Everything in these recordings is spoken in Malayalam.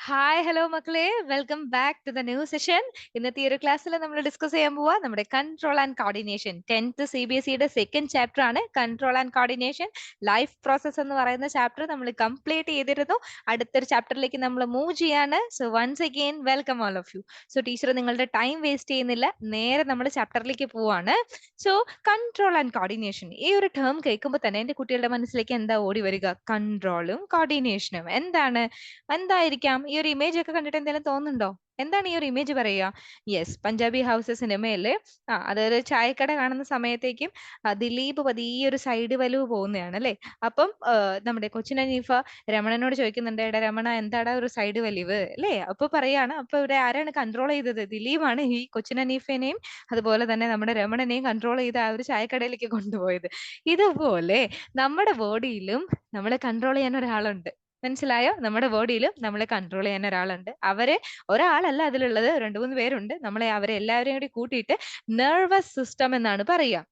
ഹായ് ഹലോ മക്കളെ, welcome back to the new session. ഇന്നത്തെ ഈ ഒരു ക്ലാസ്സിൽ നമ്മൾ ഡിസ്കസ് ചെയ്യാൻ പോവാ നമ്മുടെ കൺട്രോൾ ആൻഡ് കോർഡിനേഷൻ. 10th CBSEയുടെ സെക്കൻഡ് ചാപ്റ്റർ ആണ് control and coordination. Life process എന്ന് പറയുന്ന ചാപ്റ്റർ നമ്മൾ കംപ്ലീറ്റ് ചെയ്തിരുന്നു. അടുത്തൊരു ചാപ്റ്ററിലേക്ക് നമ്മൾ മൂവ് ചെയ്യാണ്. So once again welcome all of you. So teacher നിങ്ങളുടെ ടൈം വേസ്റ്റ് ചെയ്യുന്നില്ല, നേരെ നമ്മൾ ചാപ്റ്ററിലേക്ക് പോവാണ്. സോ കൺട്രോൾ ആൻഡ് കോർഡിനേഷൻ ഈ ഒരു ടേം കേൾക്കുമ്പോൾ തന്നെ എന്റെ കുട്ടികളുടെ മനസ്സിലേക്ക് എന്താ ഓടി വരിക? കൺട്രോളും കോർഡിനേഷനും. എന്തായിരിക്കാം? ഈ ഒരു ഇമേജ് ഒക്കെ കണ്ടിട്ട് എന്തെങ്കിലും തോന്നുന്നുണ്ടോ? എന്താണ് ഈ ഒരു ഇമേജ് പറയുക? യെസ്, പഞ്ചാബി ഹൗസ് സിനിമയില് അതായത് ചായക്കട കാണുന്ന സമയത്തേക്കും ദിലീപ് പതിയെ ഒരു സൈഡ് വലിവ് പോകുന്നതാണ് അല്ലെ. അപ്പം നമ്മുടെ കൊച്ചിൻ ഹനീഫ രമണനോട് ചോദിക്കുന്നുണ്ട്, എടാ രമണ എന്താടാ ഒരു സൈഡ് വലിവ് അല്ലേ? അപ്പൊ പറയാണ്, അപ്പൊ ഇവിടെ ആരാണ് കൺട്രോൾ ചെയ്തത്? ദിലീപാണ് ഈ കൊച്ചിൻ ഹനീഫിനെയും അതുപോലെ തന്നെ നമ്മുടെ രമണനെയും കൺട്രോൾ ചെയ്ത് ആ ഒരു ചായക്കടയിലേക്ക് കൊണ്ടുപോയത്. ഇതുപോലെ നമ്മുടെ ബോഡിയിലും നമ്മളെ കൺട്രോൾ ചെയ്യാൻ ഒരാളുണ്ട്. മനസ്സിലായോ? നമ്മുടെ ബോഡിയിലും നമ്മളെ കൺട്രോൾ ചെയ്യാൻ ഒരാളുണ്ട്. ഒരാളല്ല അതിലുള്ളത്, 2-3 പേരുണ്ട്. അവരെ എല്ലാവരെയും കൂടി കൂട്ടിയിട്ട് നെർവസ് സിസ്റ്റം എന്നാണ് പറയുക.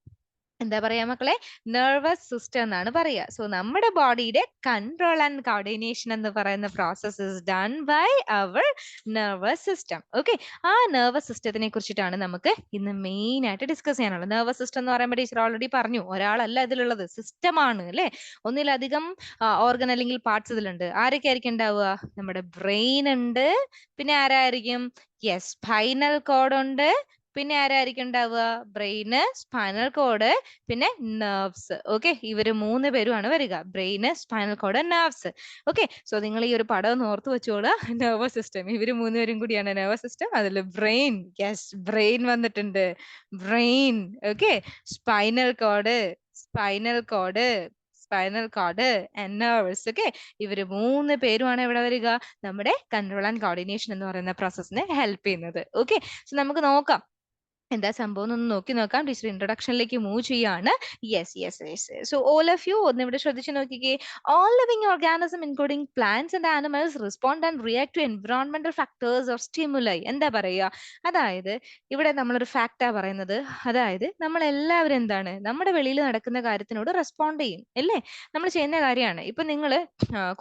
എന്താ പറയാ മക്കളെ? നെർവസ് സിസ്റ്റം എന്നാണ് പറയാ. സോ നമ്മുടെ ബോഡിയുടെ കൺട്രോൾ ആൻഡ് കോർഡിനേഷൻ എന്ന് പറയുന്ന process is done by our nervous system. Okay, ആ നെർവസ് സിസ്റ്റത്തിനെ കുറിച്ചിട്ടാണ് നമുക്ക് ഇന്ന് മെയിൻ ആയിട്ട് ഡിസ്കസ് ചെയ്യാനുള്ളത്. നെർവസ് സിസ്റ്റം എന്ന് പറയുമ്പോൾ ടീച്ചർ ഓൾറെഡി പറഞ്ഞു, ഒരാളല്ല ഇതിലുള്ളത്, സിസ്റ്റമാണ് അല്ലെ. ഒന്നിലധികം ഓർഗൻ അല്ലെങ്കിൽ പാർട്സ് ഇതിലുണ്ട്. ആരൊക്കെ ആയിരിക്കും ഉണ്ടാവുക? നമ്മുടെ ബ്രെയിൻ ഉണ്ട്, പിന്നെ ആരായിരിക്കും? യെസ്, സ്പൈനൽ കോഡ് ഉണ്ട്, പിന്നെ ആരായിരിക്കും ഉണ്ടാവുക? ബ്രെയിന്, സ്പൈനൽ കോഡ്, പിന്നെ നെർവ്സ്. ഓക്കെ, ഇവര് 3 പേരുമാണ് വരിക. Brain, spinal cord, nerves. Okay, so നിങ്ങൾ ഈ ഒരു പടം ഒന്ന് ഓർത്ത് വെച്ചോളൂ. നെർവസ് സിസ്റ്റം, ഇവര് 3 പേരും കൂടിയാണ് നെർവസ് സിസ്റ്റം. അതിൽ ബ്രെയിൻ, യെസ് ബ്രെയിൻ വന്നിട്ടുണ്ട്. Brain, okay, spinal cord, spinal cord spinal cord and nerves. Okay, ഇവര് 3 പേരുമാണ് ഇവിടെ വരിക, നമ്മുടെ കൺട്രോൾ ആൻഡ് കോർഡിനേഷൻ എന്ന് പറയുന്ന പ്രോസസ്സിനെ ഹെൽപ്പ് ചെയ്യുന്നത്. ഓക്കെ, സോ നമുക്ക് നോക്കാം എന്താ സംഭവം എന്നൊന്ന് നോക്കി നോക്കാം. ടീച്ചർ ഇൻട്രൊഡക്ഷനിലേക്ക് മൂവ് ചെയ്യാണ്. Yes yes yes so all of you ഒന്ന് ഇവിടെ ശ്രദ്ധിച്ചു നോക്കിക്കേ. All living organism including plants and animals respond and react to environmental factors or stimuli. എന്താ പറയുക? അതായത് ഇവിടെ നമ്മളൊരു ഫാക്റ്റാ പറയുന്നത്. അതായത് നമ്മൾ എല്ലാവരും എന്താണ്, നമ്മുടെ വെളിയിൽ നടക്കുന്ന കാര്യത്തിനോട് റെസ്പോണ്ട് ചെയ്യും അല്ലേ? നമ്മൾ ചെയ്യുന്ന കാര്യമാണ്. ഇപ്പൊ നിങ്ങൾ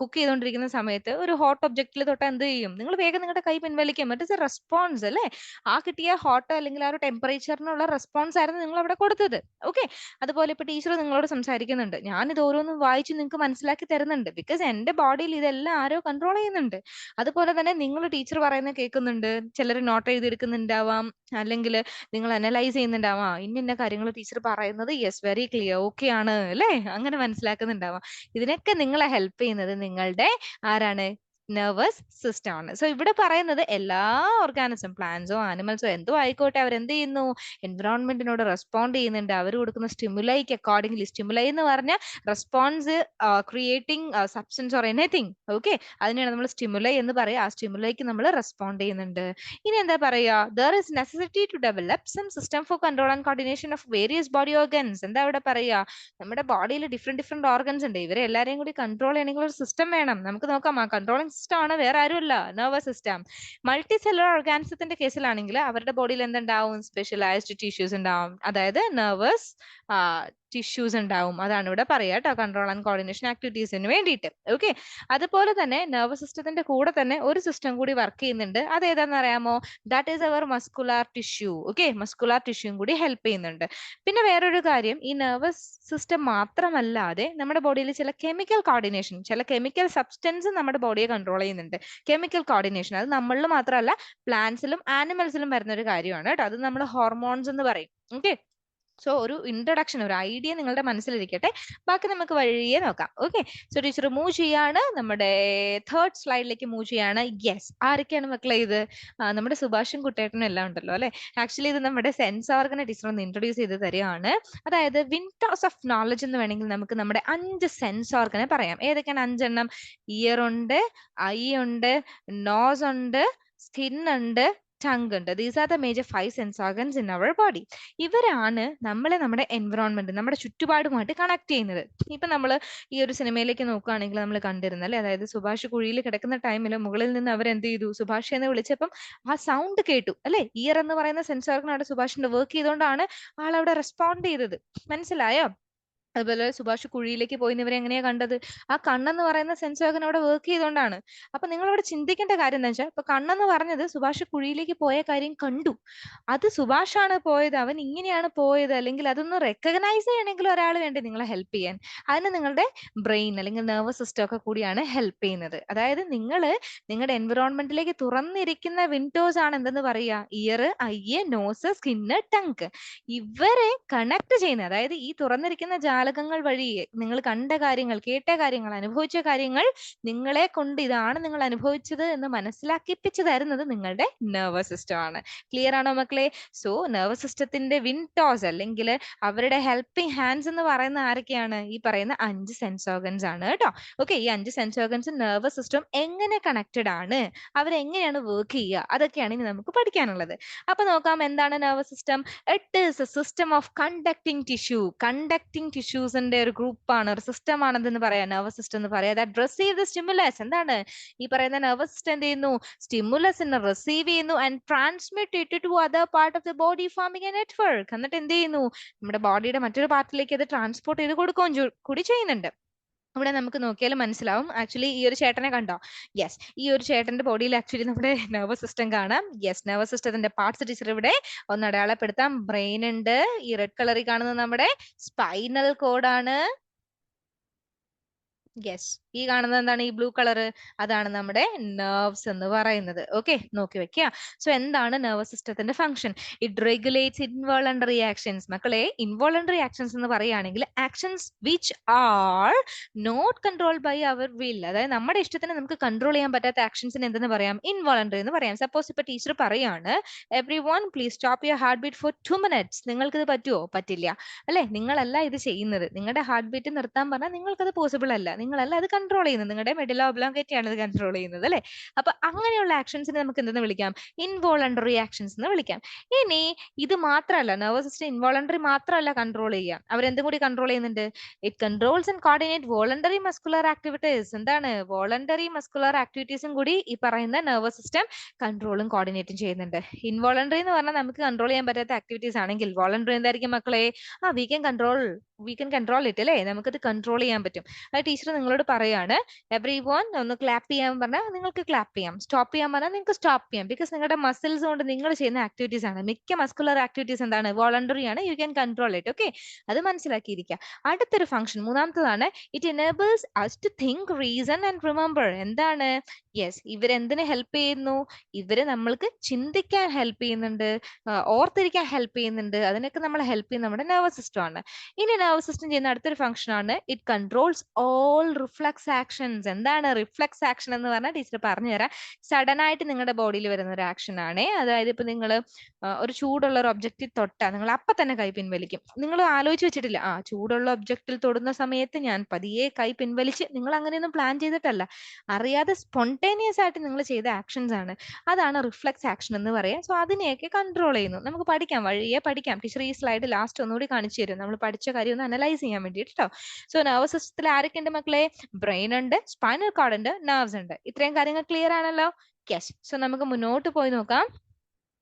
കുക്ക് ചെയ്തുകൊണ്ടിരിക്കുന്ന സമയത്ത് ഒരു ഹോട്ട് ഒബ്ജക്റ്റിൽ തൊട്ട് എന്ത് ചെയ്യും? നിങ്ങൾ വേഗം നിങ്ങളുടെ കൈ പിൻവലിക്കും. ഇറ്റ് ഇസ് എ റെസ്പോൺസ് അല്ലേ? ആ കിട്ടിയ ഹോട്ട് അല്ലെങ്കിൽ ആ ഒരു ടെമ്പറേച്ചറിനുള്ള റെസ്പോൺസ് ആയിരുന്നു നിങ്ങൾ അവിടെ കൊടുത്തത്. ഓക്കെ, അതുപോലെ ഇപ്പൊ ടീച്ചർ നിങ്ങളോട് സംസാരിക്കുന്നുണ്ട്, ഞാൻ ഇത് ഓരോന്നും വായിച്ച് നിങ്ങൾക്ക് മനസ്സിലാക്കി തരുന്നുണ്ട്. ബിക്കോസ് എന്റെ ബോഡിയിൽ ഇതെല്ലാം ആരോ കൺട്രോൾ ചെയ്യുന്നുണ്ട്. അതുപോലെ തന്നെ നിങ്ങൾ ടീച്ചർ പറയുന്നത് കേൾക്കുന്നുണ്ട്, ചിലർ നോട്ട് എഴുതിയെടുക്കുന്നുണ്ടാവാം, അല്ലെങ്കിൽ നിങ്ങൾ അനലൈസ് ചെയ്യുന്നുണ്ടാവാം. ഇന്ന കാര്യങ്ങൾ ടീച്ചർ പറയുന്നത് യെസ് വെരി ക്ലിയർ, ഓക്കെ ആണ് അല്ലേ, അങ്ങനെ മനസ്സിലാക്കുന്നുണ്ടാവാം. ഇതിനൊക്കെ നിങ്ങളെ ഹെൽപ്പ് ചെയ്യുന്നത് നിങ്ങളുടെ ആരാണ്? നെർവസ് സിസ്റ്റം ആണ്. സോ ഇവിടെ പറയുന്നത് എല്ലാ ഓർഗാനിസം, പ്ലാന്റ്സോ ആനിമൽസോ എന്തോ ആയിക്കോട്ടെ, അവരെന്ത് ചെയ്യുന്നു? എൻവിറോൺമെന്റിനോട് റെസ്പോണ്ട് ചെയ്യുന്നുണ്ട്. അവർ കൊടുക്കുന്ന സ്റ്റിമുലൈക്ക് അക്കോർഡിംഗ്ലി, സ്റ്റിമുലൈ എന്ന് പറഞ്ഞാൽ response creating substance or anything. Okay, അതിനെയാണ് നമ്മൾ സ്റ്റിമുലൈ എന്ന് പറയുക. ആ സ്റ്റിമുലൈക്ക് നമ്മൾ റെസ്പോണ്ട് ചെയ്യുന്നുണ്ട്. ഇനി എന്താ പറയുക? There is necessity to develop some system for control and coordination of various body organs. എന്താ ഇവിടെ പറയുക? നമ്മുടെ ബോഡിയിൽ ഡിഫറെന്റ് ഓർഗൻസ് ഉണ്ട്. ഇവരെ എല്ലാവരെയും കൂടി കൺട്രോൾ ചെയ്യണമെങ്കിൽ ഒരു സിസ്റ്റം വേണം. നമുക്ക് നോക്കാം. ആ കൺട്രോളിംഗ് സിസ്റ്റം ആണ് വേറെ ആരുമല്ല, നെർവസ് സിസ്റ്റം. മൾട്ടി സെല്ലുലാർ ഓർഗാനിസത്തിന്റെ കേസിലാണെങ്കിൽ അവരുടെ ബോഡിയിൽ എന്തുണ്ടാവും? സ്പെഷ്യലൈസ്ഡ് ടിഷ്യൂസ് ഉണ്ടാവും, അതായത് നെർവസ് ടിഷ്യൂസ് ഉണ്ടാവും. അതാണ് ഇവിടെ പറയാ കേട്ടോ, കൺട്രോൾ ആൻഡ് കോർഡിനേഷൻ ആക്ടിവിറ്റീസിന് വേണ്ടിയിട്ട്. ഓക്കെ, അതുപോലെ തന്നെ നെർവസ് സിസ്റ്റത്തിന്റെ കൂടെ തന്നെ ഒരു സിസ്റ്റം കൂടി വർക്ക് ചെയ്യുന്നുണ്ട്. അത് ഏതാണെന്ന് അറിയാമോ? That is our muscular tissue. Okay, muscular ടിഷ്യൂയും കൂടി ഹെൽപ്പ് ചെയ്യുന്നുണ്ട്. പിന്നെ വേറൊരു കാര്യം, ഈ നെർവസ് സിസ്റ്റം മാത്രമല്ലാതെ നമ്മുടെ ബോഡിയിൽ ചില കെമിക്കൽ കോർഡിനേഷൻ, ചില കെമിക്കൽ സബ്സ്റ്റൻസ് നമ്മുടെ ബോഡിയെ കൺട്രോൾ ചെയ്യുന്നുണ്ട്. കെമിക്കൽ കോർഡിനേഷൻ അത് നമ്മളിൽ മാത്രമല്ല, പ്ലാന്റ്സിലും ആനിമൽസിലും വരുന്ന ഒരു കാര്യമാണ് കേട്ടോ. അത് നമ്മൾ ഹോർമോൺസ് എന്ന് പറയും. ഓക്കെ, സോ ഒരു ഇൻട്രൊഡക്ഷൻ, ഒരു ഐഡിയ നിങ്ങളുടെ മനസ്സിലിരിക്കട്ടെ. ബാക്കി നമുക്ക് വഴിയെ നോക്കാം. ഓക്കെ, സോ ടീച്ചർ മൂവ് ചെയ്യാണ്, നമ്മുടെ തേർഡ് സ്ലൈഡിലേക്ക് മൂവ് ചെയ്യാണ്. യെസ്, ആരൊക്കെയാണ് മക്കളെ ഇത്? നമ്മുടെ സുഭാഷും കുട്ടേട്ടനും എല്ലാം ഉണ്ടല്ലോ അല്ലെ. ആക്ച്വലി ഇത് നമ്മുടെ സെൻസ് ഓർഗനെ ടീച്ചർ ഒന്ന് ഇൻട്രൊഡ്യൂസ് ചെയ്ത് തരികയാണ്. അതായത് വിൻഡോസ് ഓഫ് നോളജ് എന്ന് വേണമെങ്കിൽ നമുക്ക് നമ്മുടെ 5 സെൻസ് ഓർഗനെ പറയാം. ഏതൊക്കെയാണ് 5 എണ്ണം? ഇയർ ഉണ്ട്, ഐ ഉണ്ട്, നോസ് ഉണ്ട്, സ്കിൻ ഉണ്ട്, ടങ് ഉണ്ട്. These are the major 5 sense organs in our body. ഇവരാണ് നമ്മളെ നമ്മുടെ എൻവിറോൺമെന്റ്, നമ്മുടെ ചുറ്റുപാടുമായിട്ട് കണക്ട് ചെയ്യുന്നത്. ഇപ്പൊ നമ്മൾ ഈ ഒരു സിനിമയിലേക്ക് നോക്കുകയാണെങ്കിൽ നമ്മൾ കണ്ടിരുന്നല്ലേ, അതായത് സുഭാഷ് കുഴിയിൽ കിടക്കുന്ന ടൈമിൽ മുകളിൽ നിന്ന് അവർ എന്ത് ചെയ്തു? സുഭാഷ് എന്ന് വിളിച്ചപ്പം ആ സൗണ്ട് കേട്ടു അല്ലെ. ഇയർ എന്ന് പറയുന്ന സെൻസ് ഓർഗൻ അവിടെ സുഭാഷിന്റെ വർക്ക് ചെയ്തുകൊണ്ടാണ് ആൾ അവിടെ റെസ്പോണ്ട് ചെയ്തത്. മനസ്സിലായോ? അതുപോലെ സുഭാഷ് കുഴിയിലേക്ക് പോയി ഇവരെ എങ്ങനെയാ കണ്ടത്? ആ കണ്ണെന്ന് പറയുന്ന സെൻസ് ഓർഗൻ അവിടെ വർക്ക് ചെയ്തുകൊണ്ടാണ്. അപ്പൊ നിങ്ങൾ അവിടെ ചിന്തിക്കേണ്ട കാര്യം എന്താ വെച്ചാൽ, ഇപ്പൊ കണ്ണെന്ന് പറഞ്ഞത് സുഭാഷ് കുഴിയിലേക്ക് പോയ കാര്യം കണ്ടു. അത് സുഭാഷാണ് പോയത്, അവൻ ഇങ്ങനെയാണ് പോയത്, അല്ലെങ്കിൽ അതൊന്ന് റെക്കഗ്നൈസ് ചെയ്യണമെങ്കിൽ ഒരാൾ വേണ്ടേ നിങ്ങളെ ഹെൽപ്പ് ചെയ്യാൻ? അതിന് നിങ്ങളുടെ ബ്രെയിൻ അല്ലെങ്കിൽ നെർവസ് സിസ്റ്റം ഒക്കെ കൂടിയാണ് ഹെൽപ്പ് ചെയ്യുന്നത്. അതായത് നിങ്ങൾ നിങ്ങളുടെ എൻവിറോൺമെന്റിലേക്ക് തുറന്നിരിക്കുന്ന വിൻഡോസ് ആണ് എന്തെന്ന് പറയുക? Ear, eye, nose, skin, tongue. ഇവരെ കണക്ട് ചെയ്യുന്ന, അതായത് ഈ തുറന്നിരിക്കുന്ന ജാലകങ്ങൾ വഴി നിങ്ങൾ കണ്ട കാര്യങ്ങൾ, കേട്ട കാര്യങ്ങൾ, അനുഭവിച്ച കാര്യങ്ങൾ നിങ്ങളെ കൊണ്ട് ഇതാണ് നിങ്ങൾ അനുഭവിച്ചത് എന്ന് മനസ്സിലാക്കിപ്പിച്ചു തരുന്നത് നിങ്ങളുടെ നെർവസ് സിസ്റ്റം ആണ്. ക്ലിയർ ആണോ മക്കളെ? സോ നെർവസ് സിസ്റ്റത്തിന്റെ വിൻഡോസ് അല്ലെങ്കിൽ അവരുടെ ഹെൽപ്പിംഗ് ഹാൻഡ്സ് എന്ന് പറയുന്ന ആരൊക്കെയാണ്? ഈ പറയുന്ന 5 സെൻസ് ഓർഗൻസ് ആണ് കേട്ടോ. ഓക്കെ, ഈ 5 സെൻസ് ഓർഗൻസും നെർവസ് സിസ്റ്റം എങ്ങനെ കണക്റ്റഡ് ആണ്, അവരെങ്ങനെയാണ് വർക്ക് ചെയ്യുക, അതൊക്കെയാണ് ഇനി നമുക്ക് പഠിക്കാനുള്ളത്. അപ്പൊ നോക്കാം, എന്താണ് nervous system? It is a system of conducting tissue. Conducting ടിഷ്യൂസിന്റെ ഒരു ഗ്രൂപ്പാണ്, ഒരു സിസ്റ്റം ആണെന്ന് പറയാം നെർവസ് സിസ്റ്റം എന്ന് പറയാം. That receive the stimulus. എന്താണ് ഈ പറയുന്ന നെർവസ് സിസ്റ്റം എന്ത് ചെയ്യുന്നു? സ്റ്റിമുലസിനെ റിസീവ് ചെയ്യുന്നു and transmit it to other part of the body forming a network. എന്നിട്ട് എന്ത് ചെയ്യുന്നു? നമ്മുടെ ബോഡിയുടെ മറ്റൊരു പാർട്ടിലേക്ക് അത് ട്രാൻസ്പോർട്ട് ചെയ്ത് കൊടുക്കുകയും കൂടി ചെയ്യുന്നുണ്ട്. ഇവിടെ നമുക്ക് നോക്കിയാൽ മനസ്സിലാവും. ആക്ച്വലി ഈ ഒരു ചേട്ടനെ കണ്ടോ? യെസ്, ഈ ഒരു ചേട്ടന്റെ ബോഡിയിൽ ആക്ച്വലി നമ്മുടെ നെർവസ് സിസ്റ്റം കാണാം. യെസ്, നെർവസ് സിസ്റ്റത്തിന്റെ പാർട്സ് ടീച്ചർ ഇവിടെ ഒന്ന് അടയാളപ്പെടുത്താം. ബ്രെയിൻ ഉണ്ട്, ഈ റെഡ് കളറിൽ കാണുന്നത് നമ്മുടെ സ്പൈനൽ കോഡാണ്. യെസ്, ഈ കാണുന്നത് എന്താണ്? ഈ ബ്ലൂ കളർ, അതാണ് നമ്മുടെ നെർവ്സ് എന്ന് പറയുന്നത്. ഓക്കെ, നോക്കി വെക്കുക. സോ എന്താണ് നെർവസ് സിസ്റ്റത്തിന്റെ function? It regulates involuntary actions. മക്കളെ, ഇൻവോളണ്ടറി ആക്ഷൻസ് എന്ന് പറയുകയാണെങ്കിൽ actions which are not controlled by our will. അതായത് നമ്മുടെ ഇഷ്ടത്തിന് നമുക്ക് കൺട്രോൾ ചെയ്യാൻ പറ്റാത്ത ആക്ഷൻസിന് എന്തെന്ന് പറയാം? ഇൻവോളണ്ടറി എന്ന് പറയാം. സപ്പോസ് ഇപ്പൊ ടീച്ചർ പറയാണ്, every one please stop your heart beat for 2 minutes. നിങ്ങൾക്ക് ഇത് പറ്റുമോ? പറ്റില്ല അല്ലെ? നിങ്ങളല്ല ഇത് ചെയ്യുന്നത്. നിങ്ങളുടെ ഹാർട്ട് ബീറ്റ് നിർത്താൻ പറഞ്ഞാൽ നിങ്ങൾക്കത് പോസിബിൾ അല്ല. നിങ്ങളല്ല അത് കൺട്രോൾ ചെയ്യുന്നത്. നിങ്ങളുടെ മെഡുല ഒബ്ലോങ്കേറ്റ ആണ് ഇത് കൺട്രോൾ ചെയ്യുന്നത് അല്ലെ? അപ്പൊ അങ്ങനെയുള്ള ആക്ഷൻസിനെ നമുക്ക് എന്തെന്ന് വിളിക്കാം? ഇൻവോളണ്ടറി ആക്ഷൻസ് എന്ന് വിളിക്കാം. ഇനി ഇത് മാത്രമല്ല, നെർവസ് സിസ്റ്റം ഇൻവോളണ്ടറി മാത്രമല്ല കൺട്രോൾ ചെയ്യുക, അവരെന്തും കൂടി കൺട്രോൾ ചെയ്യുന്നുണ്ട്. It controls and coordinate voluntary muscular activities. എന്താണ്? വോളണ്ടറി മസ്കുലർ ആക്ടിവിറ്റീസും കൂടി ഈ പറയുന്ന നെർവസ് സിസ്റ്റം കൺട്രോളും കോർഡിനേറ്റും ചെയ്യുന്നുണ്ട്. ഇൻവോളണ്ടറി എന്ന് പറഞ്ഞാൽ നമുക്ക് കൺട്രോൾ ചെയ്യാൻ പറ്റാത്ത ആക്ടിവിറ്റീസ് ആണെങ്കിൽ, വോളണ്ടറി എന്തായിരിക്കും മക്കളെ? വി കൻ കൺട്രോൾ ഇറ്റ് അല്ലേ? നമുക്കത് കൺട്രോൾ ചെയ്യാൻ പറ്റും. അത് ടീച്ചർ നിങ്ങളോട് പറയാണ്, എവറി വൺ ഒന്ന് ക്ലാപ്പ് ചെയ്യാൻ പറഞ്ഞാൽ നിങ്ങൾക്ക് ക്ലാപ്പ് ചെയ്യാം, സ്റ്റോപ്പ് ചെയ്യാൻ പറഞ്ഞാൽ നിങ്ങൾക്ക് സ്റ്റോപ്പ് ചെയ്യാം. ബിക്കോസ് നിങ്ങളുടെ മസിൽസ് കൊണ്ട് നിങ്ങൾ ചെയ്യുന്ന ആക്ടിവിറ്റീസ് ആണ്. മിക്ക മസ്കുലർ ആക്ടിവിറ്റീസ് എന്താണ്? വോളണ്ടറി ആണ്. You can control it. Okay, അത് മനസ്സിലാക്കിയിരിക്കുക. അടുത്തൊരു ഫംഗ്ഷൻ, മൂന്നാമത്തതാണ്, it enables us to think, reason and remember. എന്താണ്? യെസ്, ഇവരെന്തിനെ ഹെൽപ്പ് ചെയ്യുന്നു? ഇവര് നമ്മൾക്ക് ചിന്തിക്കാൻ ഹെൽപ്പ് ചെയ്യുന്നുണ്ട്, ഓർത്തിരിക്കാൻ ഹെൽപ്പ് ചെയ്യുന്നുണ്ട്. അതിനൊക്കെ നമ്മളെ ഹെൽപ്പ് ചെയ്യുന്ന നമ്മുടെ നെർവസ് സിസ്റ്റം ആണ്. ഇനി നെർവസ് സിസ്റ്റം ചെയ്യുന്ന അടുത്തൊരു ഫംഗ്ഷൻ ആണ്, it controls all reflex actions. എന്താണ് റിഫ്ലക്സ് ആക്ഷൻ എന്ന് പറഞ്ഞാൽ ടീച്ചർ പറഞ്ഞുതരാം. സഡൻ ആയിട്ട് നിങ്ങളുടെ ബോഡിയിൽ വരുന്ന ഒരു ആക്ഷൻ ആണ്. അതായത് ഇപ്പൊ നിങ്ങൾ ഒരു ചൂടുള്ള ഒരു ഒബ്ജക്റ്റിൽ തൊട്ടാൽ നിങ്ങൾ അപ്പൊ തന്നെ കൈ പിൻവലിക്കും. നിങ്ങൾ ആലോചിച്ച് വെച്ചിട്ടില്ല, ചൂടുള്ള ഒബ്ജക്റ്റിൽ തൊടുന്ന സമയത്ത് ഞാൻ പതിയെ കൈ പിൻവലിച്ച്, നിങ്ങൾ അങ്ങനെയൊന്നും പ്ലാൻ ചെയ്തിട്ടല്ല, അറിയാതെ സ്പോണ്ടേനിയസ് ആയിട്ട് നിങ്ങൾ ചെയ്ത ആക്ഷൻസ് ആണ്. അതാണ് റിഫ്ലക്സ് ആക്ഷൻ എന്ന് പറയാം. സോ അതിനെയൊക്കെ കൺട്രോൾ ചെയ്യുന്നു. നമുക്ക് പഠിക്കാം, വഴിയെ പഠിക്കാം. ടീച്ചർ ഈ സ്ലൈഡ് ലാസ്റ്റ് ഒന്നുകൂടി കാണിച്ചു തരും, നമ്മൾ പഠിച്ച കാര്യം ഒന്ന് അനലൈസ് ചെയ്യാൻ വേണ്ടിയിട്ട് കേട്ടോ. സോ നെർവസ് സിസ്റ്റത്തിൽ ആരൊക്കെ ഉണ്ട് മക്കളെ? ബ്രെയിൻ ഉണ്ട്, സ്പൈനൽ കോഡ് ഉണ്ട്, നെർവ്സ് ഉണ്ട്. ഇത്രയും കാര്യങ്ങൾ ക്ലിയർ ആണല്ലോ? യെസ്. സോ നമുക്ക് മുന്നോട്ട് പോയി നോക്കാം.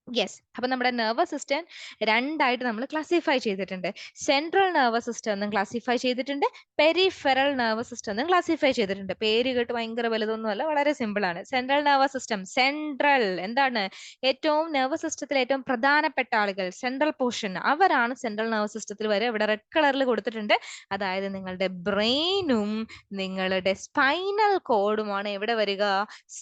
യെസ്, അപ്പൊ നമ്മുടെ നെർവസ് സിസ്റ്റം രണ്ടായിട്ട് നമ്മൾ ക്ലാസിഫൈ ചെയ്തിട്ടുണ്ട്. സെൻട്രൽ നെർവസ് സിസ്റ്റം എന്നും ക്ലാസിഫൈ ചെയ്തിട്ടുണ്ട്, പെരിഫെറൽ നെർവസ് സിസ്റ്റം എന്നും ക്ലാസിഫൈ ചെയ്തിട്ടുണ്ട്. പേര് കേട്ട് ഭയങ്കര വലുതൊന്നുമല്ല, വളരെ സിമ്പിൾ ആണ്. സെൻട്രൽ നെർവസ് സിസ്റ്റം, സെൻട്രൽ എന്താണ്? ഏറ്റവും നെർവസ് സിസ്റ്റത്തിൽ ഏറ്റവും പ്രധാനപ്പെട്ട ആളുകൾ, സെൻട്രൽ പോർഷൻ, അവരാണ് സെൻട്രൽ നെർവസ് സിസ്റ്റത്തിൽ വരെ. ഇവിടെ റെഡ് കളറിൽ കൊടുത്തിട്ടുണ്ട്. അതായത് നിങ്ങളുടെ ബ്രെയിനും നിങ്ങളുടെ സ്പൈനൽ കോഡുമാണ് എവിടെ വരിക?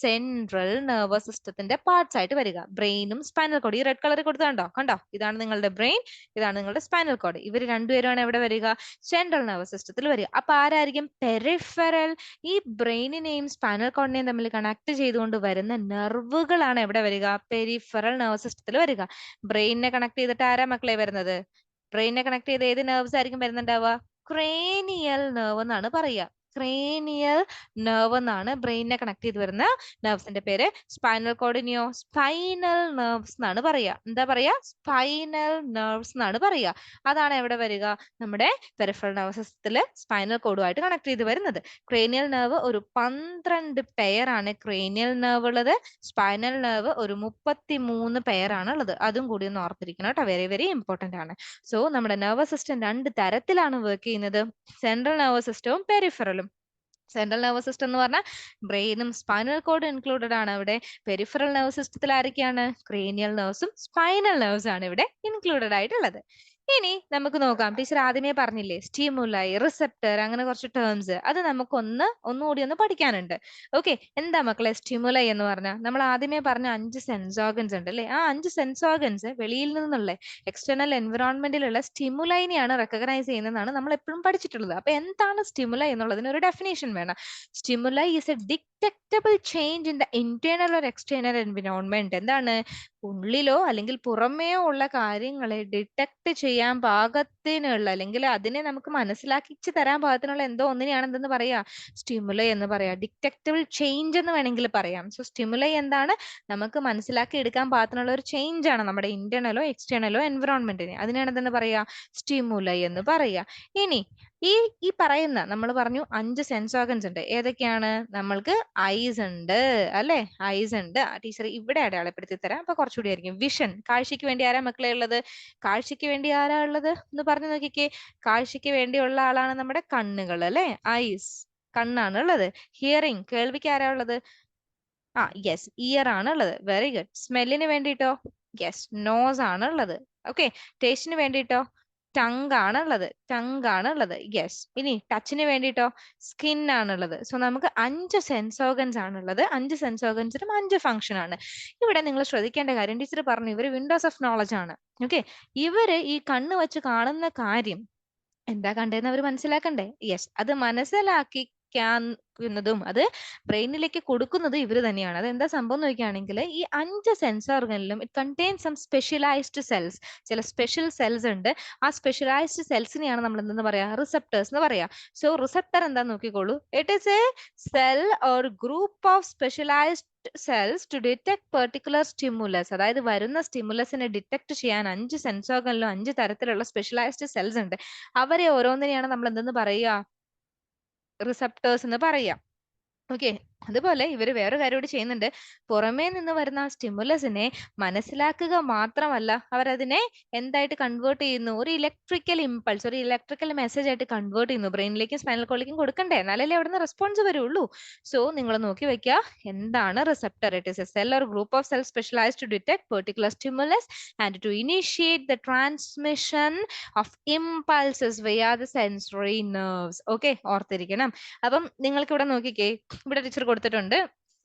സെൻട്രൽ നെർവസ് സിസ്റ്റത്തിന്റെ പാർട്സ് ആയിട്ട് വരിക. ബ്രെയിനും സ്പൈനൽ കോഡ് ഈ റെഡ് കളറിൽ കൊടുത്തുണ്ടോ? കണ്ടോ? ഇതാണ് നിങ്ങളുടെ ബ്രെയിൻ, ഇതാണ് നിങ്ങളുടെ സ്പൈനൽ കോഡ്. ഇവർ രണ്ടുപേരുമാണ് എവിടെ വരിക? സെൻട്രൽ നെർവസ് സിസ്റ്റത്തിൽ വരിക. അപ്പൊ ആരായിരിക്കും പെരിഫെറൽ? ഈ ബ്രെയിനിനെയും സ്പൈനൽ കോഡിനെയും തമ്മിൽ കണക്ട് ചെയ്തുകൊണ്ട് വരുന്ന നെർവുകളാണ് എവിടെ വരിക? പെരിഫെറൽ നെർവസ് സിസ്റ്റത്തിൽ വരിക. ബ്രെയിനിനെ കണക്ട് ചെയ്തിട്ട് ആരാ മക്കളെ വരുന്നത്? ബ്രെയിനിനെ കണക്ട് ചെയ്ത് ഏത് നെർവ്സ് ആയിരിക്കും വരുന്നുണ്ടാവുക? ക്രേനിയൽ നെർവ് എന്നാണ് പറയുക. ക്രേനിയൽ നെർവ് എന്നാണ് ബ്രെയിനിനെ കണക്ട് ചെയ്ത് വരുന്ന നെർവ്സിന്റെ പേര്. സ്പൈനൽ കോഡിനെയോ സ്പൈനൽ നെർവ്സ് എന്നാണ് പറയാ. എന്താ പറയാ? സ്പൈനൽ നെർവ്സ് എന്നാണ് പറയാ. അതാണ് എവിടെ വരിക? നമ്മുടെ പെരിഫറൽ നെർവസ് സിസ്റ്റത്തില് സ്പൈനൽ കോഡുമായിട്ട് കണക്ട് ചെയ്ത് വരുന്നത്. ക്രേനിയൽ നെർവ് ഒരു 12 പെയറാണ് ക്രേനിയൽ നെർവ് ഉള്ളത്. സ്പൈനൽ നെർവ് ഒരു 33 പെയറാണ് ഉള്ളത്. അതും കൂടി ഒന്ന് ഓർത്തിരിക്കണം കേട്ടോ. വെരി വെരി ഇമ്പോർട്ടന്റ് ആണ്. സോ നമ്മുടെ നെർവസ് സിസ്റ്റം 2 തരത്തിലാണ് വർക്ക് ചെയ്യുന്നത്. സെൻട്രൽ നെർവസ് സിസ്റ്റവും പെരിഫറലും. സെൻട്രൽ നെർവസ് സിസ്റ്റം എന്ന് പറഞ്ഞാൽ ബ്രെയിനും സ്പൈനൽ കോഡും ഇൻക്ലൂഡഡ് ആണ് ഇവിടെ. പെരിഫറൽ നെർവസ് സിസ്റ്റത്തിൽ ആരൊക്കെയാണ്? ക്രേനിയൽ നെർവ്സും സ്പൈനൽ നെർവ്സും ആണ് ഇവിടെ ഇൻക്ലൂഡഡ് ആയിട്ടുള്ളത്. ഇനി നമുക്ക് നോക്കാം. ടീച്ചർ ആദ്യമേ പറഞ്ഞില്ലേ സ്റ്റിമുലൈ, റിസപ്റ്റർ, അങ്ങനെ കുറച്ച് ടേംസ്. അത് നമുക്ക് ഒന്നുകൂടി ഒന്ന് പഠിക്കാനുണ്ട്. ഓക്കെ, എന്താ മക്കളെ സ്റ്റിമുലൈ എന്ന് പറഞ്ഞാൽ? നമ്മൾ ആദ്യമേ പറഞ്ഞ 5 സെൻസ് ഓർഗൻസ് ഉണ്ട് അല്ലേ? ആ 5 സെൻസ് ഓർഗൻസ് വെളിയിൽ നിന്നുള്ള എക്സ്റ്റേണൽ എൻവിറോൺമെന്റിലുള്ള സ്റ്റിമുലൈനെയാണ് റെക്കഗ്നൈസ് ചെയ്യുന്നതെന്നാണ് നമ്മൾ എപ്പോഴും പഠിച്ചിട്ടുള്ളത്. അപ്പൊ എന്താണ് സ്റ്റിമുലൈ എന്നുള്ളതിന് ഒരു ഡെഫിനേഷൻ വേണം. Stimuli is A detectable change in the internal or external environment. എന്താണ്? ഉള്ളിലോ അല്ലെങ്കിൽ പുറമേയോ ഉള്ള കാര്യങ്ങളെ ഡിറ്റക്ട് ചെയ്യാൻ പാകത്തിനുള്ള, അല്ലെങ്കിൽ അതിനെ നമുക്ക് മനസ്സിലാക്കിച്ച് തരാൻ പാകത്തിനുള്ള എന്തോ ഒന്നിനെയാണ് എന്തെന്ന് പറയാ? സ്റ്റിമുലൈ എന്ന് പറയാ. ഡിറ്റക്റ്റബിൾ ചേഞ്ച് എന്ന് വേണമെങ്കിൽ പറയാം. സോ സ്റ്റിമുലൈ എന്താണ്? നമുക്ക് മനസ്സിലാക്കി എടുക്കാൻ പാകത്തിനുള്ള ഒരു ചേഞ്ച് ആണ് നമ്മുടെ ഇന്റേണലോ എക്സ്റ്റേണലോ എൻവിറോൺമെന്റിന്. അതിനാണ് എന്തെന്ന് പറയാ? സ്റ്റിമുലൈ എന്ന് പറയാ. ഇനി ഈ പറയുന്ന നമ്മൾ പറഞ്ഞു 5 സെൻസ് ഓർഗൻസ് ഉണ്ട്. ഏതൊക്കെയാണ്? നമ്മൾക്ക് ഐസ് ഉണ്ട് അല്ലെ? ഐസ് ഉണ്ട്. ടീച്ചർ ഇവിടെ അടയാളപ്പെടുത്തി തരാം, അപ്പൊ കുറച്ചുകൂടി ആയിരിക്കും. വിഷൻ, കാഴ്ചയ്ക്ക് വേണ്ടി ആരാ മക്കളെ ഉള്ളത്? കാഴ്ചയ്ക്ക് വേണ്ടി ആരാ ഉള്ളത് എന്ന് പറഞ്ഞു നോക്കിക്കേ. കാഴ്ചയ്ക്ക് വേണ്ടിയുള്ള ആളാണ് നമ്മുടെ കണ്ണുകൾ അല്ലെ? ഐസ്, കണ്ണാണ് ഉള്ളത്. ഹിയറിംഗ്, കേൾവിക്ക് ആരാ ഉള്ളത്? യെസ്, ഇയർ ആണ് ഉള്ളത്. Very good. സ്മെല്ലിന് വേണ്ടിയിട്ടോ? യെസ്, നോസ് ആണ് ഉള്ളത്. ഓക്കെ. ടേസ്റ്റിന് വേണ്ടിയിട്ടോ? ടങ് ആണ് ഉള്ളത്. ടങ് ആണ് ഉള്ളത്. യെസ്. ഇനി ടച്ചിന് വേണ്ടിയിട്ടോ? സ്കിൻ ആണുള്ളത്. സോ നമുക്ക് 5 സെൻസ് ഓർഗൻസ് ആണുള്ളത്. 5 സെൻസ് ഓർഗൻസിനും 5 ഫംഗ്ഷൻ ആണ്. ഇവിടെ നിങ്ങൾ ശ്രദ്ധിക്കേണ്ട കാര്യം, ടീച്ചർ പറഞ്ഞു ഇവര് വിൻഡോസ് ഓഫ് നോളജ് ആണ്. ഓക്കെ, ഇവര് ഈ കണ്ണ് വെച്ച് കാണുന്ന കാര്യം എന്താ കണ്ടതെന്ന് അവർ മനസ്സിലാക്കണ്ടേ? യെസ്, അത് മനസ്സിലാക്കിക്കുന്നതും അത് ബ്രെയിനിലേക്ക് കൊടുക്കുന്നതും ഇവർ തന്നെയാണ്. അത് എന്താ സംഭവം എന്ന് നോക്കുകയാണെങ്കിൽ, ഈ 5 സെൻസ് ഓർഗനിലും it contain some specialised cells. ചില സ്പെഷ്യൽ സെൽസ് ഉണ്ട്. ആ സ്പെഷ്യലൈസ്ഡ് സെൽസിനെയാണ് നമ്മൾ എന്തെന്ന് പറയാ? റിസപ്റ്റേഴ്സ് എന്ന് പറയാ. സോ റിസപ്റ്റർ എന്താ നോക്കിക്കോളൂ. It is a cell or group of specialized cells to detect particular stimulus. അതായത് വരുന്ന സ്റ്റിമുലസിനെ ഡിറ്റക്ട് ചെയ്യാൻ 5 സെൻസ് ഓർഗനിലും 5 തരത്തിലുള്ള സ്പെഷ്യലൈസ്ഡ് സെൽസ് ഉണ്ട്. അവരെ ഓരോന്നിനെയാണ് നമ്മൾ എന്തെന്ന് പറയുക? റിസപ്റ്റേഴ്സ് എന്ന് പറയാ. ഓക്കെ, അതുപോലെ ഇവർ വേറെ കാര്യം കൂടി ചെയ്യുന്നുണ്ട്. പുറമേ നിന്ന് വരുന്ന ആ സ്റ്റിമുലസിനെ മനസ്സിലാക്കുക മാത്രമല്ല, അവരതിനെ എന്തായിട്ട് കൺവേർട്ട് ചെയ്യുന്നു? ഒരു ഇലക്ട്രിക്കൽ ഇമ്പൾസ്, ഒരു ഇലക്ട്രിക്കൽ മെസ്സേജ് ആയിട്ട് കൺവേർട്ട് ചെയ്യുന്നു. ബ്രെയിനിലേക്കും സ്പൈനൽ കോഡിലേക്കും കൊടുക്കണ്ടേ? എന്നാലല്ലേ അവിടുന്ന് റെസ്പോൺസ് വരുള്ളൂ. സോ നിങ്ങൾ നോക്കി വെക്കുക, എന്താണ് receptor? It is a cell or group of cells specialised to detect particular stimulus and to initiate the transmission of impulses via the sensory nerves. Okay, ഓർത്തിരിക്കണം. അപ്പം നിങ്ങൾക്ക് ഇവിടെ നോക്കിക്കേ, ഇവിടെ ടീച്ചർ കൊടുത്തിട്ടുണ്ട്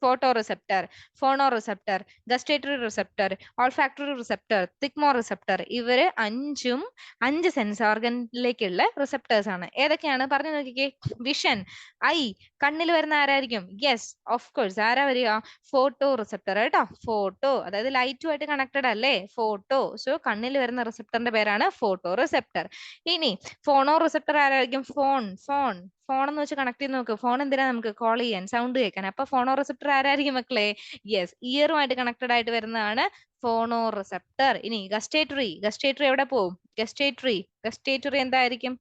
photo receptor, phono receptor, gustatory receptor, olfactory receptor, thigmo receptor. ഇവര് 5 സെൻസ് ഓർഗനിലേക്കുള്ള റിസെപ്റ്റേഴ്സ് ആണ്. ഏതൊക്കെയാണ് പറഞ്ഞു നോക്കിക്കേ. വിഷൻ, ഐ, കണ്ണിൽ വരുന്ന ആരായിരിക്കും? Yes, of course. ആരാ വരിക? ഫോട്ടോ റിസെപ്റ്റർ കേട്ടോ. ഫോട്ടോ അതായത് ലൈറ്റുമായിട്ട് കണക്റ്റഡ് അല്ലേ? ഫോട്ടോ. സോ കണ്ണിൽ വരുന്ന റിസെപ്റ്ററിന്റെ പേരാണ് ഫോട്ടോ റിസെപ്റ്റർ. ഇനി ഫോണോ റിസെപ്റ്റർ ആരായിരിക്കും? ഫോൺ എന്ന് വെച്ച് കണക്ട് ചെയ്ത് നോക്ക്. ഫോൺ എന്തിനാ? നമുക്ക് കോൾ ചെയ്യാൻ, സൗണ്ട് കേൾക്കാൻ. അപ്പൊ ഫോണോ റിസെപ്റ്റർ ആരായിരിക്കും മക്കളെ? യെസ്, ഇയറുമായിട്ട് കണക്റ്റഡ് ആയിട്ട് വരുന്നതാണ് ഫോണോ റിസെപ്റ്റർ. ഇനി ഗസ്റ്റേറ്ററി എവിടെ പോവും? ഗസ്റ്റേറ്ററി എന്തായിരിക്കും?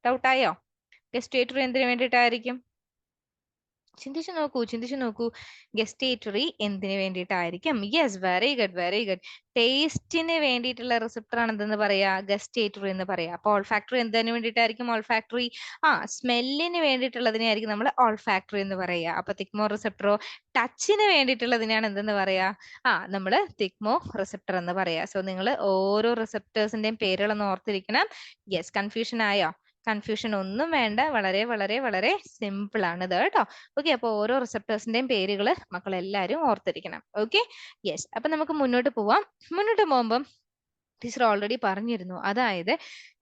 ഡൗട്ടായോ? ഗസ്റ്റേറ്ററി എന്തിനു വേണ്ടിയിട്ടായിരിക്കും? ചിന്തിച്ചു നോക്കൂ. ഗസ്റ്റേറ്ററി എന്തിനു വേണ്ടിയിട്ടായിരിക്കും? Yes, very good. ടേസ്റ്റിന് വേണ്ടിയിട്ടുള്ള റിസപ്റ്റർ ആണ് എന്തെന്ന് പറയാ? ഗസ്റ്റേറ്ററി എന്ന് പറയാ. അപ്പൊ ഓൾഫാക്ടറി എന്തിനു വേണ്ടിയിട്ടായിരിക്കും? ഓൾഫാക്ടറി. സ്മെല്ലിന് വേണ്ടിയിട്ടുള്ളതിനായിരിക്കും നമ്മൾ ഓൾഫാക്ടറി എന്ന് പറയാ. അപ്പൊ തിക്മോ റിസപ്റ്ററോ? ടച്ചിന് വേണ്ടിയിട്ടുള്ളതിനാണ് എന്തെന്ന് പറയാ? നമ്മള് തിക്മോ റിസപ്റ്റർ എന്ന് പറയാ. സോ നിങ്ങൾ ഓരോ റിസപ്റ്റേഴ്സിന്റെയും പേരുകളൊന്ന് ഓർത്തിരിക്കണം. യെസ്, കൺഫ്യൂഷൻ ആയോ? കൺഫ്യൂഷൻ ഒന്നും വേണ്ട. വളരെ വളരെ വളരെ സിമ്പിൾ ആണ് ഇത് കേട്ടോ. ഓക്കെ, അപ്പൊ ഓരോ റിസപ്റ്റേഴ്സിന്റെയും പേരുകൾ മക്കൾ എല്ലാവരും ഓർത്തിരിക്കണം. Okay, yes. അപ്പൊ നമുക്ക് മുന്നോട്ട് പോവാം. മുന്നോട്ട് പോകുമ്പം ടീച്ചർ ഓൾറെഡി പറഞ്ഞിരുന്നു. അതായത്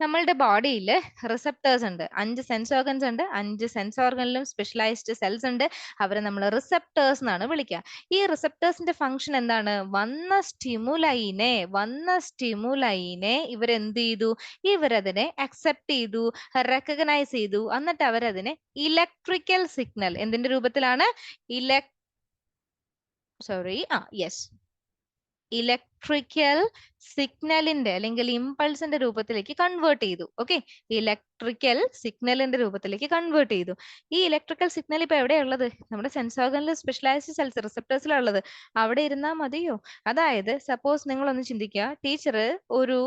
നമ്മളുടെ ബോഡിയിൽ റിസപ്റ്റേഴ്സ് ഉണ്ട്, 5 സെൻസ് ഓർഗൻസ് ഉണ്ട്. 5 സെൻസ് ഓർഗനിലും സ്പെഷ്യലൈസ്ഡ് സെൽസ് ഉണ്ട്. അവരെ നമ്മൾ റിസപ്റ്റേഴ്സ് എന്നാണ് വിളിക്കുക. ഈ റിസപ്റ്റേഴ്സിന്റെ ഫംഗ്ഷൻ എന്താണ്? വന്ന സ്റ്റിമുലൈനെ ഇവരെന്ത് ചെയ്തു? ഇവരതിനെ അക്സെപ്റ്റ് ചെയ്തു, റെക്കഗ്നൈസ് ചെയ്തു. എന്നിട്ട് അവരതിനെ ഇലക്ട്രിക്കൽ സിഗ്നൽ എന്തിന്റെ രൂപത്തിലാണ്? ഇലക്ട്രിക്കൽ സിഗ്നലിന്റെ അല്ലെങ്കിൽ ഇമ്പൾസിന്റെ രൂപത്തിലേക്ക് കൺവേർട്ട് ചെയ്തു. ഓക്കെ, ഇലക്ട്രിക്കൽ സിഗ്നലിന്റെ രൂപത്തിലേക്ക് കൺവേർട്ട് ചെയ്തു. ഈ ഇലക്ട്രിക്കൽ സിഗ്നൽ ഇപ്പൊ എവിടെയുള്ളത്? നമ്മുടെ സെൻസ് ഓർഗനിൽ സ്പെഷ്യലൈസ്ഡ് സെൽസ് റിസപ്റ്റേഴ്സിലാണ് ഉള്ളത്. അവിടെ ഇരുന്നാൽ മതിയോ? അതായത് സപ്പോസ് നിങ്ങൾ ഒന്ന് ചിന്തിക്കുക, ടീച്ചർ ഒരു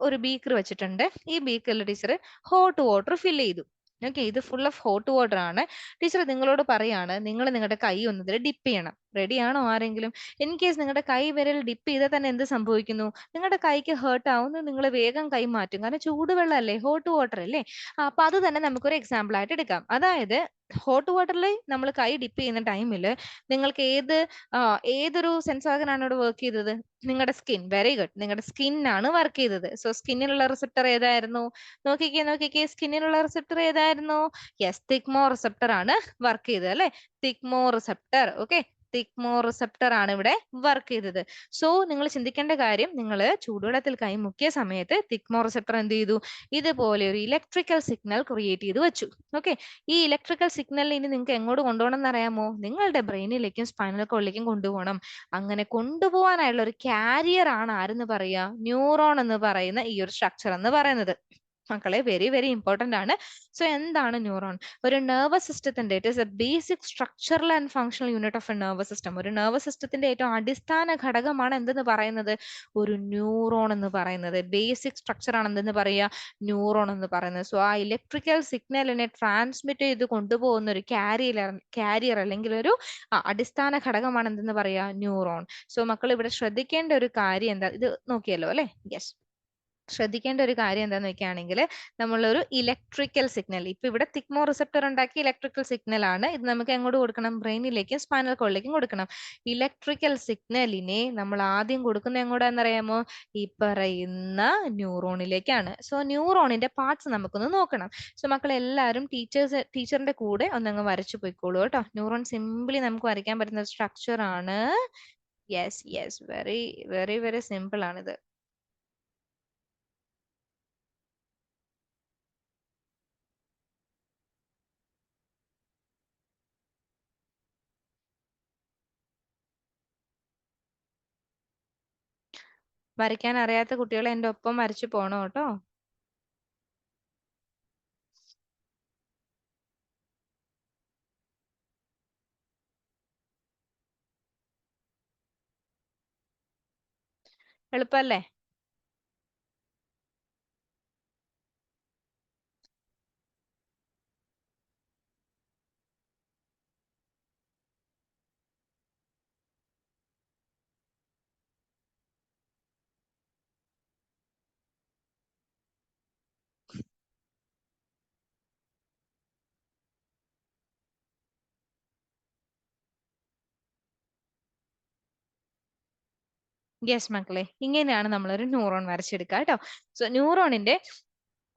ഒരു ബീക്കർ വെച്ചിട്ടുണ്ട്. ഈ ബീക്കറിൽ ടീച്ചർ ഹോട്ട് വാട്ടർ ഫിൽ ചെയ്തു. ഓക്കെ, ഇത് ഫുൾ ഓഫ് ഹോട്ട് വാട്ടർ ആണ്. ടീച്ചർ നിങ്ങളോട് പറയാണ്, നിങ്ങൾ നിങ്ങളുടെ കൈ ഒന്നതിൽ ഡിപ്പ് ചെയ്യണം. റെഡിയാണോ ആരെങ്കിലും? ഇൻ കേസ് നിങ്ങളുടെ കൈ വിരൽ ഡിപ്പ് ചെയ്താൽ തന്നെ എന്ത് സംഭവിക്കുന്നു? നിങ്ങളുടെ കൈക്ക് ഹേർട്ട് ആവുന്നു, നിങ്ങൾ വേഗം കൈ മാറ്റും. കാരണം ചൂടുവെള്ളം അല്ലേ, ഹോട്ട് വാട്ടർ അല്ലേ. അപ്പൊ അത് തന്നെ നമുക്കൊരു എക്സാമ്പിൾ ആയിട്ട് എടുക്കാം. അതായത് ഹോട്ട് വാട്ടറിൽ നമ്മൾ കൈ ഡിപ്പ് ചെയ്യുന്ന ടൈമിൽ നിങ്ങൾക്ക് ഏതൊരു സെൻസ് ഓർഗൻ ആണ് ഇവിടെ വർക്ക് ചെയ്തത്? നിങ്ങളുടെ സ്കിൻ. വെരി ഗുഡ്, നിങ്ങളുടെ സ്കിന്നാണ് വർക്ക് ചെയ്തത്. സോ സ്കിന്നിലുള്ള റിസപ്റ്റർ ഏതായിരുന്നു? നോക്കിക്കേ സ്കിന്നിലുള്ള റിസപ്റ്റർ ഏതായിരുന്നു? യെസ്, തിക്മോ റിസപ്റ്റർ ആണ് വർക്ക് ചെയ്തത് അല്ലെ. തിക്മോ റിസപ്റ്റർ. ഓക്കെ, തിക്മോ റിസപ്റ്റർ ആണ് ഇവിടെ വർക്ക് ചെയ്തത്. സോ നിങ്ങൾ ചിന്തിക്കേണ്ട കാര്യം, നിങ്ങൾ ചൂടുവെള്ളത്തിൽ കൈ മുക്കിയ സമയത്ത് തിക്മോ റിസപ്റ്റർ എന്ത് ചെയ്തു? ഇതുപോലെ ഒരു ഇലക്ട്രിക്കൽ സിഗ്നൽ ക്രിയേറ്റ് ചെയ്ത് വെച്ചു. ഓക്കെ, ഈ ഇലക്ട്രിക്കൽ സിഗ്നൽ ഇനി നിങ്ങൾക്ക് എങ്ങോട്ട് കൊണ്ടുപോകണം എന്ന് അറിയാമോ? നിങ്ങളുടെ ബ്രെയിനിലേക്കും സ്പൈനൽ കോഡിലേക്കും കൊണ്ടുപോകണം. അങ്ങനെ കൊണ്ടുപോകാനായുള്ള ഒരു കാരിയർ ആണ് ആരെന്ന് പറയാ? ന്യൂറോൺ എന്ന് പറയുന്ന ഈ ഒരു സ്ട്രക്ചർ എന്ന് പറയുന്നത്. മക്കളെ, വെരി വെരി ഇമ്പോർട്ടന്റ് ആണ്. സോ എന്താണ് ന്യൂറോൺ? ഒരു നെർവസ് സിസ്റ്റത്തിന്റെ, it is A basic structural and functional unit of A nervous system. ഒരു നെർവസ് സിസ്റ്റത്തിന്റെ ഏറ്റവും അടിസ്ഥാന ഘടകമാണ് എന്തെന്ന് പറയുന്നത്? ഒരു ന്യൂറോൺ എന്ന് പറയുന്നത്. ബേസിക് സ്ട്രക്ചർ ആണ് എന്തെന്ന് പറയുക? ന്യൂറോൺ എന്ന് പറയുന്നത്. സോ ആ ഇലക്ട്രിക്കൽ സിഗ്നലിനെ ട്രാൻസ്മിറ്റ് ചെയ്ത് കൊണ്ടുപോകുന്ന ഒരു കാരിയർ അല്ലെങ്കിൽ ഒരു അടിസ്ഥാന ഘടകമാണ് എന്തെന്ന് പറയുക? ന്യൂറോൺ. സോ മക്കൾ ഇവിടെ ശ്രദ്ധിക്കേണ്ട ഒരു കാര്യം എന്താ? ഇത് നോക്കിയല്ലോ അല്ലെ? യെസ്, ശ്രദ്ധിക്കേണ്ട ഒരു കാര്യം എന്താന്ന് വെക്കുകയാണെങ്കിൽ, നമ്മളൊരു ഇലക്ട്രിക്കൽ സിഗ്നൽ, ഇപ്പൊ ഇവിടെ തിക്മോ റിസപ്റ്റർ ഉണ്ടാക്കി ഇലക്ട്രിക്കൽ സിഗ്നൽ ആണ്. ഇത് നമുക്ക് എങ്ങോട്ട് കൊടുക്കണം? ബ്രെയിനിലേക്കും സ്പൈനൽ കോഡിലേക്കും കൊടുക്കണം. ഇലക്ട്രിക്കൽ സിഗ്നലിനെ നമ്മൾ ആദ്യം കൊടുക്കുന്ന എങ്ങോട്ടാണെന്നറിയാമോ? ഈ പറയുന്ന ന്യൂറോണിലേക്കാണ്. സോ ന്യൂറോണിന്റെ പാർട്സ് നമുക്കൊന്ന് നോക്കണം. സോ മക്കൾ എല്ലാവരും ടീച്ചറിന്റെ കൂടെ ഒന്നങ്ങ് വരച്ചു പോയിക്കോളൂ കേട്ടോ. ന്യൂറോൺ സിംപിളി നമുക്ക് വരയ്ക്കാൻ പറ്റുന്ന സ്ട്രക്ചർ ആണ്. Yes, very very very simple ആണിത്. വരയ്ക്കാൻ അറിയാത്ത കുട്ടികളെ എന്റെ ഒപ്പം വരച്ചു പോണം കേട്ടോ. എളുപ്പല്ലേ? യെസ് മക്കളെ, ഇങ്ങനെയാണ് നമ്മളൊരു ന്യൂറോൺ വരച്ചെടുക്കുക കേട്ടോ. സോ ന്യൂറോണിന്റെ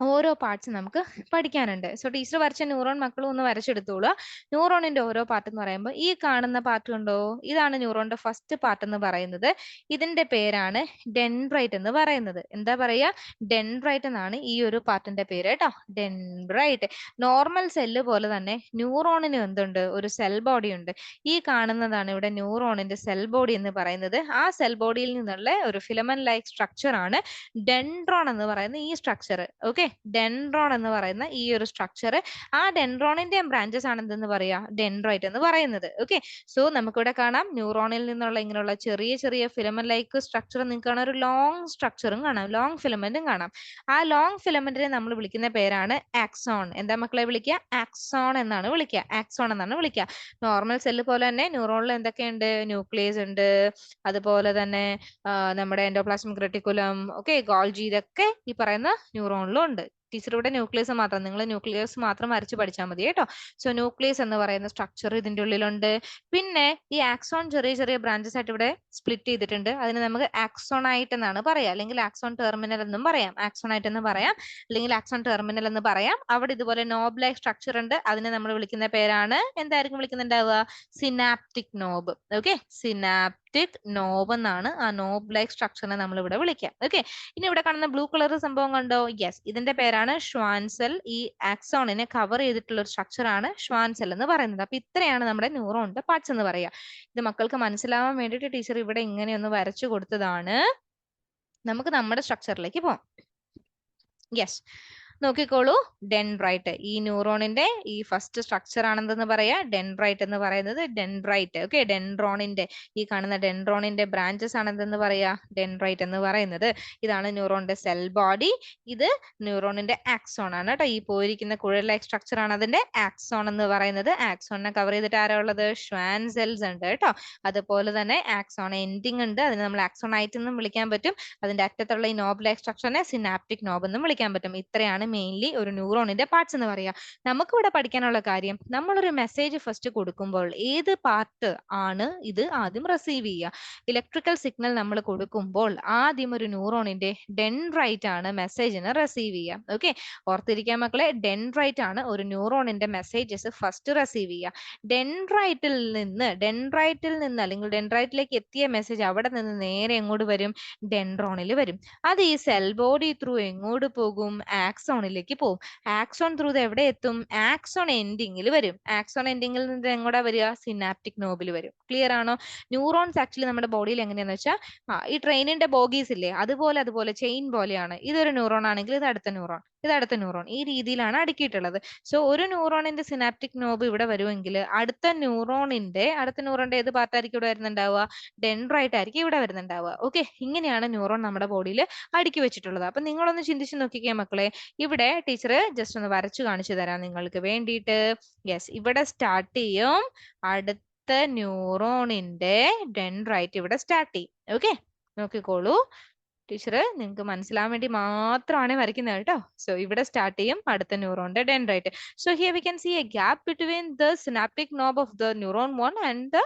ഓരോ പാർട്സ് നമുക്ക് പഠിക്കാനുണ്ട്. സോ ടീച്ചർ വരച്ച ന്യൂറോൺ മക്കളും ഒന്ന് വരച്ചെടുത്തോളൂ. ന്യൂറോണിന്റെ ഓരോ പാർട്ട് എന്ന് പറയുമ്പോൾ ഈ കാണുന്ന പാർട്ട് കണ്ടോ? ഇതാണ് ന്യൂറോണിന്റെ ഫസ്റ്റ് പാർട്ട് എന്ന് പറയുന്നത്. ഇതിന്റെ പേരാണ് ഡെൻഡ്രൈറ്റ് എന്ന് പറയുന്നത്. എന്താ പറയാ? ഡെൻഡ്രൈറ്റ് എന്നാണ് ഈ ഒരു പാർട്ടിന്റെ പേര് കേട്ടോ. ഡെൻഡ്രൈറ്റ്. നോർമൽ സെല്ല് പോലെ തന്നെ ന്യൂറോണിന് എന്തുണ്ട്? ഒരു സെൽ ബോഡി ഉണ്ട്. ഈ കാണുന്നതാണ് ഇവിടെ ന്യൂറോണിന്റെ സെൽ ബോഡി എന്ന് പറയുന്നത്. ആ സെൽ ബോഡിയിൽ നിന്നുള്ള ഒരു ഫിലമെന്റ് ലൈക്ക് സ്ട്രക്ചർ ആണ് ഡെൻഡ്രോൺ എന്ന് പറയുന്ന ഈ സ്ട്രക്ചർ. ഓക്കെ, ഡെൻഡ്രോൺ എന്ന് പറയുന്ന ഈ ഒരു സ്ട്രക്ചർ, ആ ഡെൻഡ്രോണിന്റെ ബ്രാഞ്ചസ് ആണ് എന്തെന്ന് പറയാ? ഡെൻഡ്രൈറ്റ് എന്ന് പറയുന്നത്. ഓക്കെ, സോ നമുക്കിവിടെ കാണാം ന്യൂറോണിൽ നിന്നുള്ള ഇങ്ങനെയുള്ള ചെറിയ ചെറിയ ഫിലമെന്റ് ലൈക്ക് സ്ട്രക്ചർ. നിങ്ങൾക്ക് കാണാം ഒരു ലോങ് സ്ട്രക്ചറും കാണാം, ലോങ് ഫിലമെന്റും കാണാം. ആ ലോങ് ഫിലമെന്റിനെ നമ്മൾ വിളിക്കുന്ന പേരാണ് ആക്സോൺ. എന്താ മക്കളെ വിളിക്കുക? ആക്സോൺ എന്നാണ് വിളിക്കുക. ആക്സോൺ എന്നാണ് വിളിക്കുക. നോർമൽ സെല്ല് പോലെ തന്നെ ന്യൂറോണിൽ എന്തൊക്കെയുണ്ട്? ന്യൂക്ലിയസ് ഉണ്ട്, അതുപോലെ തന്നെ നമ്മുടെ എൻഡോപ്ലാസ്മിക് റെട്ടിക്കുലം, ഓക്കെ, ഗോൾജി, ഇതൊക്കെ ഈ പറയുന്ന ന്യൂറോണിലും ഉണ്ട്. ടീച്ചറുടെ ന്യൂക്ലിയസ് മാത്രം, നിങ്ങൾ ന്യൂക്ലിയസ് മാത്രം വരച്ച് പഠിച്ചാൽ മതി കേട്ടോ. സോ ന്യൂക്ലിയസ് എന്ന് പറയുന്ന സ്ട്രക്ചർ ഇതിന്റെ ഉള്ളിലുണ്ട്. പിന്നെ ഈ ആക്സോൺ ചെറിയ ചെറിയ ബ്രാഞ്ചസ് ആയിട്ട് ഇവിടെ സ്പ്ലിറ്റ് ചെയ്തിട്ടുണ്ട്. അതിന് നമുക്ക് ആക്സോണൈറ്റ് എന്നാണ് പറയാം, അല്ലെങ്കിൽ ആക്സോൺ ടെർമിനൽ എന്നും പറയാം. ആക്സോണൈറ്റ് എന്ന് പറയാം, അല്ലെങ്കിൽ ആക്സോൺ ടെർമിനൽ എന്ന് പറയാം. അവിടെ ഇതുപോലെ നോബ് ലൈക്ക് സ്ട്രക്ചർ ഉണ്ട്, അതിനെ നമ്മൾ വിളിക്കുന്ന പേരാണ്, എന്തായിരിക്കും വിളിക്കുന്നുണ്ടാവുക, synaptic knob. Okay, synaptic knob എന്നാണ് ആ നോബ് ലൈക്ക് സ്ട്രക്ചറിനെ നമ്മൾ ഇവിടെ വിളിക്കാം. ഓക്കെ, ഇനി ഇവിടെ കാണുന്ന ബ്ലൂ കളർ സംഭവം കണ്ടോ? യെസ്, ഇതിന്റെ പേരാണ് ഷ്വാൻ സെൽ. ഈ ആക്സോണിനെ കവർ ചെയ്തിട്ടുള്ള ഒരു സ്ട്രക്ചർ ആണ് ഷ്വാൻ സെൽ എന്ന് പറയുന്നത്. അപ്പൊ ഇത്രയാണ് നമ്മുടെ ന്യൂറോണിന്റെ പാർട്സ് എന്ന് പറയുക. ഇത് മക്കൾക്ക് മനസ്സിലാവാൻ വേണ്ടിയിട്ട് ടീച്ചർ ഇവിടെ ഇങ്ങനെ ഒന്ന് വരച്ചു കൊടുത്തതാണ്. നമുക്ക് നമ്മുടെ സ്ട്രക്ചറിലേക്ക് പോകാം. യെസ്, നോക്കിക്കോളൂ, ഡെൻഡ്രൈറ്റ്. ഈ ന്യൂറോണിന്റെ ഈ ഫസ്റ്റ് സ്ട്രക്ചർ ആണെന്ന് പറയാ ഡെൻഡ്രൈറ്റ് എന്ന് പറയുന്നത്. ഡെൻഡ്രൈറ്റ്, ഓക്കെ, ഡെൻഡ്രോണിന്റെ ഈ കാണുന്ന ഡെൻഡ്രോണിന്റെ ബ്രാഞ്ചസ് ആണെന്ന് പറയാ ഡെൻഡ്രൈറ്റ് എന്ന് പറയുന്നത്. ഇതാണ് ന്യൂറോണിന്റെ സെൽ ബോഡി. ഇത് ന്യൂറോണിന്റെ ആക്സോൺ ആണ് കേട്ടോ. ഈ പോയിരിക്കുന്ന കുഴൽ ലൈക്ക് സ്ട്രക്ചർ ആണ് അതിന്റെ ആക്സോൺ എന്ന് പറയുന്നത്. ആക്സോണിനെ കവർ ചെയ്തിട്ട് ആരാ ഉള്ളത്? ഷ്വാൻ സെൽസ് ഉണ്ട് കേട്ടോ. അതുപോലെ തന്നെ ആക്സോൺ എൻഡിങ് ഉണ്ട്, അതിന് നമ്മൾ ആക്സോണൈറ്റ് എന്നും വിളിക്കാൻ പറ്റും. അതിന്റെ അറ്റത്തുള്ള ഈ നോബ് ലൈക്ക് സ്ട്രക്ചറിനെ സിനാപ്റ്റിക് നോബ് എന്നും വിളിക്കാൻ പറ്റും. ഇത്രയാണ് മെയിൻലി ഒരു ന്യൂറോണിന്റെ പാർട്സ് എന്ന് പറയാ. നമുക്ക് ഇവിടെ പഠിക്കാനുള്ള കാര്യം, നമ്മളൊരു മെസ്സേജ് ഫസ്റ്റ് കൊടുക്കുമ്പോൾ ഏത് പാർട്ട് ആണ് ഇത് ആദ്യം റിസീവ് ചെയ്യുക. ഇലക്ട്രിക്കൽ സിഗ്നൽ നമ്മൾ കൊടുക്കുമ്പോൾ ആദ്യം ഒരു ന്യൂറോണിന്റെ ഡെൻഡ്രൈറ്റ് ആണ് മെസ്സേജിനെ റിസീവ് ചെയ്യുക. ഓക്കെ, ഓർത്തിരിക്കാൻ മക്കളെ, ഡെൻഡ്രൈറ്റ് ആണ് ഒരു ന്യൂറോണിന്റെ മെസ്സേജസ് ഫസ്റ്റ് റിസീവ് ചെയ്യുക. ഡെൻഡ്രൈറ്റിൽ നിന്ന് അല്ലെങ്കിൽ ഡെൻഡ്രൈറ്റിലേക്ക് എത്തിയ മെസ്സേജ് അവിടെ നിന്ന് നേരെ എങ്ങോട്ട് വരും? ഡെൻഡ്രോണിൽ വരും. അത് ഈ സെൽ ബോഡി ത്രൂ എങ്ങോട്ട് പോകും? ആക്സോണിലേക്ക് പോകും. ആക്സോൺ ത്രൂ എവിടെ എത്തും? ആക്സോൺ എൻഡിങ്ങിൽ വരും. ആക്സോൺ എൻഡിങ്ങിൽ നിന്ന് എങ്ങോട്ടാ വരിക? സിനാപ്റ്റിക് നോബിൽ വരും. ക്ലിയർ ആണോ? ന്യൂറോൺസ് ആക്ച്വലി നമ്മുടെ ബോഡിയിൽ എങ്ങനെയാന്ന് വെച്ചാൽ ഈ ട്രെയിനിന്റെ ബോഗീസ് ഇല്ലേ, അതുപോലെ ചെയിൻ പോലെയാണ്. ഇതൊരു ന്യൂറോൺ ആണെങ്കിൽ ഇത് അടുത്ത ന്യൂറോൺ, ഇത് അടുത്ത ന്യൂറോൺ, ഈ രീതിയിലാണ് അടുക്കിയിട്ടുള്ളത്. സോ ഒരു ന്യൂറോണിന്റെ സിനാപ്റ്റിക് നോബ് ഇവിടെ വരുമെങ്കിൽ അടുത്ത ന്യൂറോണിന്റെ ഏത് പാർട്ടായിരിക്കും ഇവിടെ വരുന്നുണ്ടാവുക? ഡെൻഡ്രൈറ്റ് ആയിരിക്കും ഇവിടെ വരുന്നുണ്ടാവുക. ഓക്കെ, ഇങ്ങനെയാണ് ന്യൂറോൺ നമ്മുടെ ബോഡിയിൽ അടുക്കി വെച്ചിട്ടുള്ളത്. അപ്പൊ നിങ്ങളൊന്ന് ചിന്തിച്ച് നോക്കിക്കേ മക്കളെ. ഇവിടെ ടീച്ചർ ജസ്റ്റ് ഒന്ന് വരച്ചു കാണിച്ചു തരാം നിങ്ങൾക്ക് വേണ്ടിയിട്ട്. യെസ്, ഇവിടെ സ്റ്റാർട്ട് ചെയ്യും. അടുത്ത ന്യൂറോണിന്റെ ഡെൻഡ്രൈറ്റ് ഇവിടെ സ്റ്റാർട്ട് ചെയ്യും. ഓക്കെ, നോക്കിക്കോളൂ. ടീച്ചർ നിങ്ങൾക്ക് മനസ്സിലാവാൻ വേണ്ടി മാത്രമാണ് വരയ്ക്കുന്നത് കേട്ടോ. സോ ഇവിടെ സ്റ്റാർട്ട് ചെയ്യും അടുത്ത ന്യൂറോണിന്റെ dendrite. So here we can see a gap between the synaptic knob of the neuron 1 and the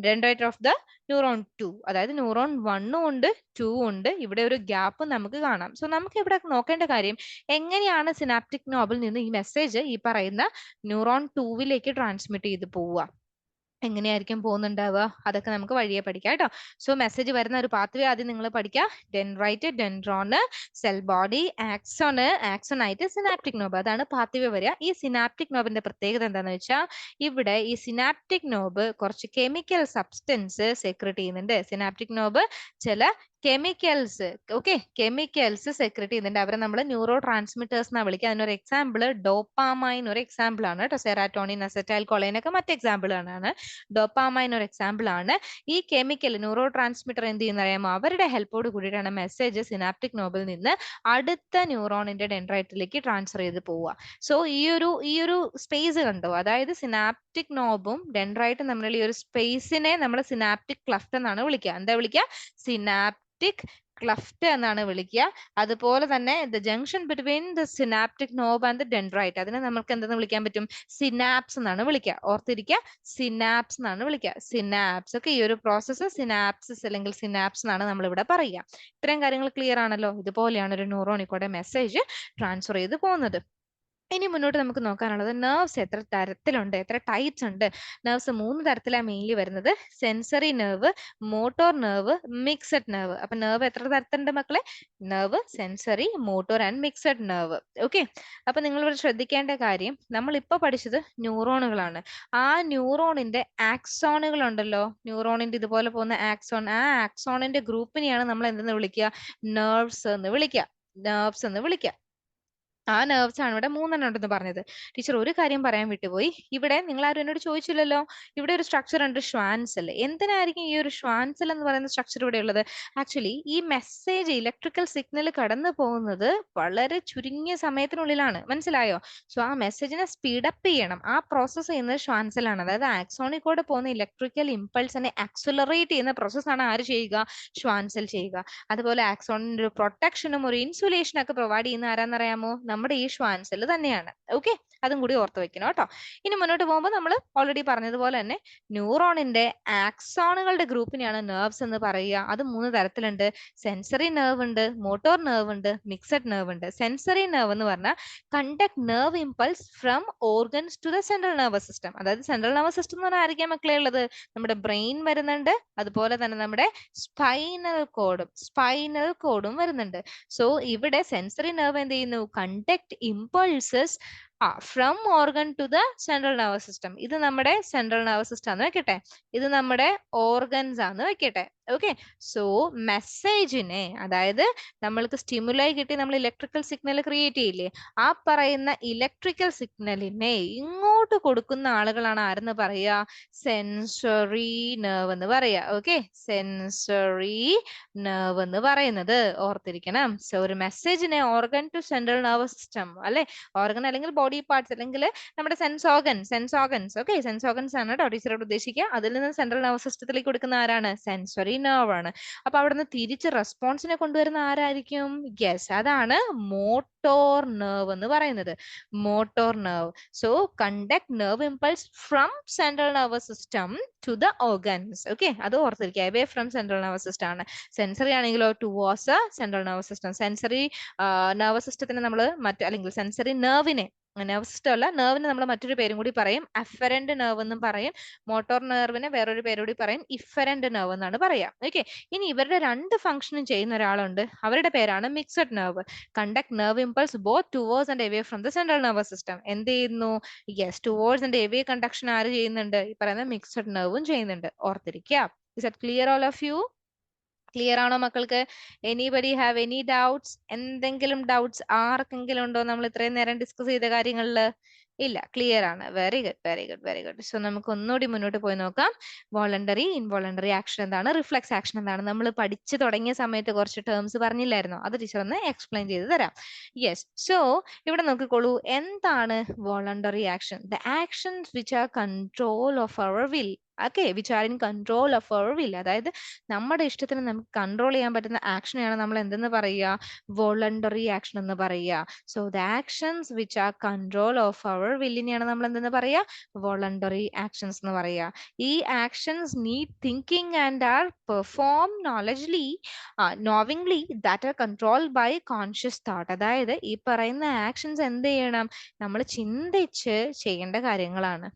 dendrite of the neuron 2. അതായത് ന്യൂറോൺ 1 ഉണ്ട് 2 ഉണ്ട്, ഇവിടെ ഒരു ഗ്യാപ്പ് നമുക്ക് കാണാം. സോ നമുക്ക് ഇവിടെ നോക്കേണ്ട കാര്യം, എങ്ങനെയാണ് സിനാപ്റ്റിക് നോബിൽ നിന്ന് ഈ മെസ്സേജ് ഈ പറയുന്ന ന്യൂറോൺ 2വിലേക്ക് ട്രാൻസ്മിറ്റ് ചെയ്ത് പോവുക? എങ്ങനെയായിരിക്കും പോകുന്നുണ്ടാവുക? അതൊക്കെ നമുക്ക് വഴിയെ പഠിക്കാം കേട്ടോ. സോ മെസ്സേജ് വരുന്ന ഒരു പാത്വേ ആദ്യം നിങ്ങൾ പഠിക്കുക. Dendrite, ഡെൻഡ്രോണ്, cell body, axon, ആക്സോണൈറ്റ്, synaptic knob, അതാണ് പാത്വേ വരിക. ഈ സിനാപ്റ്റിക് നോബിന്റെ പ്രത്യേകത എന്താണെന്ന് വെച്ചാൽ ഇവിടെ ഈ സിനാപ്റ്റിക് നോബ് കുറച്ച് കെമിക്കൽ സബ്സ്റ്റൻസ് സെക്രറ്റ് ചെയ്യുന്നുണ്ട്. സിനാപ്റ്റിക് നോബ് ചില കെമിക്കൽസ്, ഓക്കെ, കെമിക്കൽസ് സെക്രറ്റ് ചെയ്യുന്നുണ്ട്. അവരെ നമ്മൾ ന്യൂറോ ട്രാൻസ്മിറ്റേഴ്സ് എന്നാണ് വിളിക്കുക. അതിനൊരു എക്സാമ്പിൾ ഡോപ്പാമൈൻ ഒരു എക്സാമ്പിൾ ആണ് കേട്ടോ. സെറാറ്റോണിൻ, അസറ്റൈൽ കോളൈൻ ഒക്കെ മറ്റ് എക്സാമ്പിളാണ്. ഡോപ്പാമൈൻ ഒരു എക്സാമ്പിൾ ആണ്. ഈ കെമിക്കൽ ന്യൂറോ ട്രാൻസ്മിറ്റർ എന്ത് ചെയ്യുന്ന അറിയാമോ? അവരുടെ ഹെൽപ്പോട് കൂടിയിട്ടാണ് മെസ്സേജ് സിനാപ്റ്റിക് നോബിൽ നിന്ന് അടുത്ത ന്യൂറോണിന്റെ ഡെൻഡ്രൈറ്റിലേക്ക് ട്രാൻസ്ഫർ ചെയ്ത് പോവുക. സോ ഈ ഒരു സ്പേസ് കണ്ടോ? അതായത് സിനാപ്റ്റിക് നോബും ഡെൻഡ്രൈറ്റും തമ്മിലുള്ള ഈ ഒരു സ്പേസിനെ നമ്മൾ സിനാപ്റ്റിക് ക്ലഫ്റ്റ് എന്നാണ് വിളിക്കുക. എന്താ വിളിക്കുക? സിനാപ്റ്റിക് ക്ലഫ്റ്റ് എന്നാണ് വിളിക്കുക. അതുപോലെ തന്നെ the junction between the synaptic knob and the dendrite, അതിനെ നമുക്ക് എന്തെന്ന് വിളിക്കാൻ പറ്റും? സിനാപ്സ് എന്നാണ് വിളിക്കുക. ഓർത്തിരിക്കുക, സിനാപ്സ് എന്നാണ് വിളിക്കുക. സിനാപ്സ്, ഒക്കെ ഈ ഒരു പ്രോസസ്സ് സിനാപ്സിസ് അല്ലെങ്കിൽ സിനാപ്സ് എന്നാണ് നമ്മൾ ഇവിടെ പറയുക. ഇത്രയും കാര്യങ്ങൾ ക്ലിയർ ആണല്ലോ? ഇതുപോലെയാണ് ഒരു ന്യൂറോണിൽ കൂടെ മെസ്സേജ് ട്രാൻസ്ഫർ ചെയ്ത് പോകുന്നത്. ഇനി മുന്നോട്ട് നമുക്ക് നോക്കാനുള്ളത് നെർവ്സ് എത്ര തരത്തിലുണ്ട്, എത്ര ടൈപ്സ് ഉണ്ട്. നെർവ്സ് 3 തരത്തിലാണ് മെയിൻലി വരുന്നത്. Sensory nerve, motor nerve, mixed nerve. അപ്പൊ നെർവ് എത്ര തരത്തിലുണ്ട് മക്കളെ? Nerve, sensory, motor and mixed nerve. Okay, അപ്പൊ നിങ്ങൾ ഇവിടെ ശ്രദ്ധിക്കേണ്ട കാര്യം, നമ്മൾ ഇപ്പൊ പഠിച്ചത് ന്യൂറോണുകളാണ്. ആ ന്യൂറോണിന്റെ ആക്സോണുകൾ ഉണ്ടല്ലോ, ന്യൂറോണിന്റെ ഇതുപോലെ പോകുന്ന ആക്സോൺ, ആ ആക്സോണിന്റെ ഗ്രൂപ്പിനെയാണ് നമ്മൾ എന്തെന്ന് വിളിക്കുക? നെർവ്സ് എന്ന് വിളിക്കുക. നെർവ്സ് എന്ന് വിളിക്കുക. ആ നെർവ്സ് ആണ് ഇവിടെ 3 ഉണ്ടെന്ന് പറഞ്ഞത്. ടീച്ചർ ഒരു കാര്യം പറയാൻ വിട്ടുപോയി. ഇവിടെ നിങ്ങൾ ആരും എന്നോട് ചോദിച്ചില്ലല്ലോ, ഇവിടെ ഒരു സ്ട്രക്ചർ ഉണ്ട് ഷ്വാൻ സെൽ. എന്തിനായിരിക്കും ഈ ഒരു ഷ്വാൻ സെൽ എന്ന് പറയുന്ന സ്ട്രക്ചർ ഇവിടെ ഉള്ളത്? ആക്ച്വലി ഈ മെസ്സേജ്, ഇലക്ട്രിക്കൽ സിഗ്നൽ കടന്നു പോകുന്നത് വളരെ ചുരുങ്ങിയ സമയത്തിനുള്ളിലാണ്. മനസ്സിലായോ? സോ ആ മെസ്സേജിനെ സ്പീഡപ്പ് ചെയ്യണം. ആ പ്രോസസ്സ് ചെയ്യുന്നത് ഷ്വാൻ സെൽ ആണ്. അതായത് ആക്സോണിൽ കൂടെ പോകുന്ന ഇലക്ട്രിക്കൽ ഇമ്പൾസിനെ ആക്സിലറേറ്റ് ചെയ്യുന്ന പ്രോസസ്സാണ് ആര് ചെയ്യുക? ഷ്വാൻ സെൽ ചെയ്യുക. അതുപോലെ ആക്സോണിന്റെ ഒരു പ്രൊട്ടക്ഷനും ഒരു ഇൻസുലേഷനും ഒക്കെ പ്രൊവൈഡ് ചെയ്യുന്ന ആരാന്നറിയാമോ? നമ്മുടെ ഈ ഷ്വാൻ സെൽ തന്നെയാണ്. ഓക്കെ, അതും കൂടി ഓർത്ത് വെക്കണം കേട്ടോ. ഇനി മുന്നോട്ട് പോകുമ്പോൾ നമ്മൾ ഓൾറെഡി പറഞ്ഞതുപോലെ തന്നെ ന്യൂറോണിന്റെ ആക്സോണുകളുടെ ഗ്രൂപ്പിനെയാണ് നെർവ്സ് എന്ന് പറയുക. അത് 3 തരത്തിലുണ്ട്. സെൻസറി നെർവ് ഉണ്ട്, മോട്ടോർ നെർവ് ഉണ്ട്, മിക്സഡ് നെർവ് ഉണ്ട്. സെൻസറി നെർവ് എന്ന് പറഞ്ഞാൽ conduct nerve impulse from organs to the central nervous system. അതായത് സെൻട്രൽ നെർവസ് സിസ്റ്റം എന്ന് പറഞ്ഞാൽ ആയിരിക്കാം മക്കളെ ഉള്ളത്? നമ്മുടെ ബ്രെയിൻ വരുന്നുണ്ട്, അതുപോലെ തന്നെ നമ്മുടെ സ്പൈനൽ കോഡും വരുന്നുണ്ട്. സോ ഇവിടെ സെൻസറി നെർവ് എന്ത് ചെയ്യുന്നു? Conduct impulses from organ to the central nervous system. ഇത് നമ്മുടെ സെൻട്രൽ നെർവസ് സിസ്റ്റം ആണെന്ന് വെക്കട്ടെ, ഇത് നമ്മുടെ ഓർഗൻസ് ആണെന്ന് വെക്കട്ടെ. ഓക്കെ, സോ മെസ്സേജിനെ, അതായത് നമ്മൾക്ക് സ്റ്റിമുലൈ കിട്ടി നമ്മൾ ഇലക്ട്രിക്കൽ സിഗ്നൽ ക്രിയേറ്റ് ചെയ്യില്ലേ, ആ പറയുന്ന ഇലക്ട്രിക്കൽ സിഗ്നലിനെ ഇങ്ങോട്ട് കൊടുക്കുന്ന ആളുകളാണ് ആരെന്ന് പറയുക? സെൻസറി നെർവ് എന്ന് പറയുക. ഓക്കെ, സെൻസറി നെർവ് എന്ന് പറയുന്നത് ഓർത്തിരിക്കണം. സോ ഒരു മെസ്സേജിനെ organ to central nervous system, അല്ലെ, ഓർഗൻ അല്ലെങ്കിൽ ബോഡി പാർട്സ് അല്ലെങ്കിൽ നമ്മുടെ sense organs. Okay, sense organs ആണ് കേട്ടോ ടീച്ചറോട് ഉദ്ദേശിക്കുക. അതിൽ നിന്ന് സെൻട്രൽ നെർവസ് സിസ്റ്റത്തിലേക്ക് കൊടുക്കുന്ന ആരാണ്? സെൻസറി നെർവ് ആണ്. അപ്പൊ അവിടെ നിന്ന് തിരിച്ച് റെസ്പോൺസിനെ കൊണ്ടുവരുന്ന ആരായിരിക്കും? യെസ്, അതാണ് മോട്ടോർ നെർവ് എന്ന് പറയുന്നത്. Motor nerve. So conduct nerve impulse from central nervous system to the organs. Okay, അത് ഓർത്തിരിക്കുക. Away from central nervous system ആണ്. സെൻസറി ആണെങ്കിലോ towards central nervous system. Sensory nervous സിസ്റ്റത്തിന് നമ്മൾ അല്ലെങ്കിൽ സെൻസറി നെർവിനെ, നെർവ് സിസ്റ്റം അല്ല, നെർവിന് നമ്മൾ മറ്റൊരു പേരും കൂടി പറയും, അഫറന്റ് നെർവ് എന്നും പറയും. മോട്ടോർ നെർവിന് വേറൊരു പേര് കൂടി പറയും, ഇഫറന്റ് നെർവ് എന്നാണ് പറയാ. ഓക്കെ, ഇനി ഇവരുടെ 2 ഫംഗ്ഷനും ചെയ്യുന്ന ഒരാളുണ്ട്, അവരുടെ പേരാണ് mixed nerve. Conduct nerve impulse both towards and away from the central nervous system. എന്ത് ചെയ്യുന്നു? Yes, towards and away conduction ആര് ചെയ്യുന്നുണ്ട്? ഈ പറയുന്ന മിക്സഡ് നെർവും ചെയ്യുന്നുണ്ട്. ഓർത്തിരിക്കുക. Is it clear all of you? Clear ആണോ മക്കൾക്ക്? Anybody have any doubts? എന്തെങ്കിലും ഡൗട്ട്സ് ആർക്കെങ്കിലും ഉണ്ടോ നമ്മൾ ഇത്രയും നേരം ഡിസ്കസ് ചെയ്ത കാര്യങ്ങളിൽ? ഇല്ല, ക്ലിയർ ആണ്. Very good, very good, very good. So നമുക്ക് ഒന്നുകൂടി മുന്നോട്ട് പോയി നോക്കാം. വോളണ്ടറി, ഇൻവോളണ്ടറി ആക്ഷൻ എന്താണ്, റിഫ്ലെക്സ് ആക്ഷൻ എന്താണ്? നമ്മൾ പഠിച്ചു തുടങ്ങിയ സമയത്ത് കുറച്ച് ടേംസ് പറഞ്ഞില്ലായിരുന്നോ? അത് ടീച്ചർ ഒന്ന് എക്സ്പ്ലെയിൻ ചെയ്ത് തരാം. യെസ്, സോ ഇവിടെ നോക്കിക്കോളൂ, എന്താണ് voluntary action? The actions which are control of our will. Okay, which are in control of our will. അതായത് നമ്മുടെ ഇഷ്ടത്തിന് നമുക്ക് കൺട്രോൾ ചെയ്യാൻ പറ്റുന്ന ആക്ഷനെയാണ് നമ്മൾ എന്തെന്ന് പറയുക? വോളണ്ടറി ആക്ഷൻ എന്ന് പറയുക. So the actions which are control of our വില്ലിനെയാണ് നമ്മൾ എന്തെന്ന് പറയുക? വോളണ്ടറി ആക്ഷൻസ് എന്ന് പറയുക. ഈ actions need thinking and are perform knowingly that are controlled by conscious thought. അതായത് ഈ പറയുന്ന ആക്ഷൻസ് എന്ത് ചെയ്യണം? നമ്മൾ ചിന്തിച്ച് ചെയ്യേണ്ട കാര്യങ്ങളാണ്.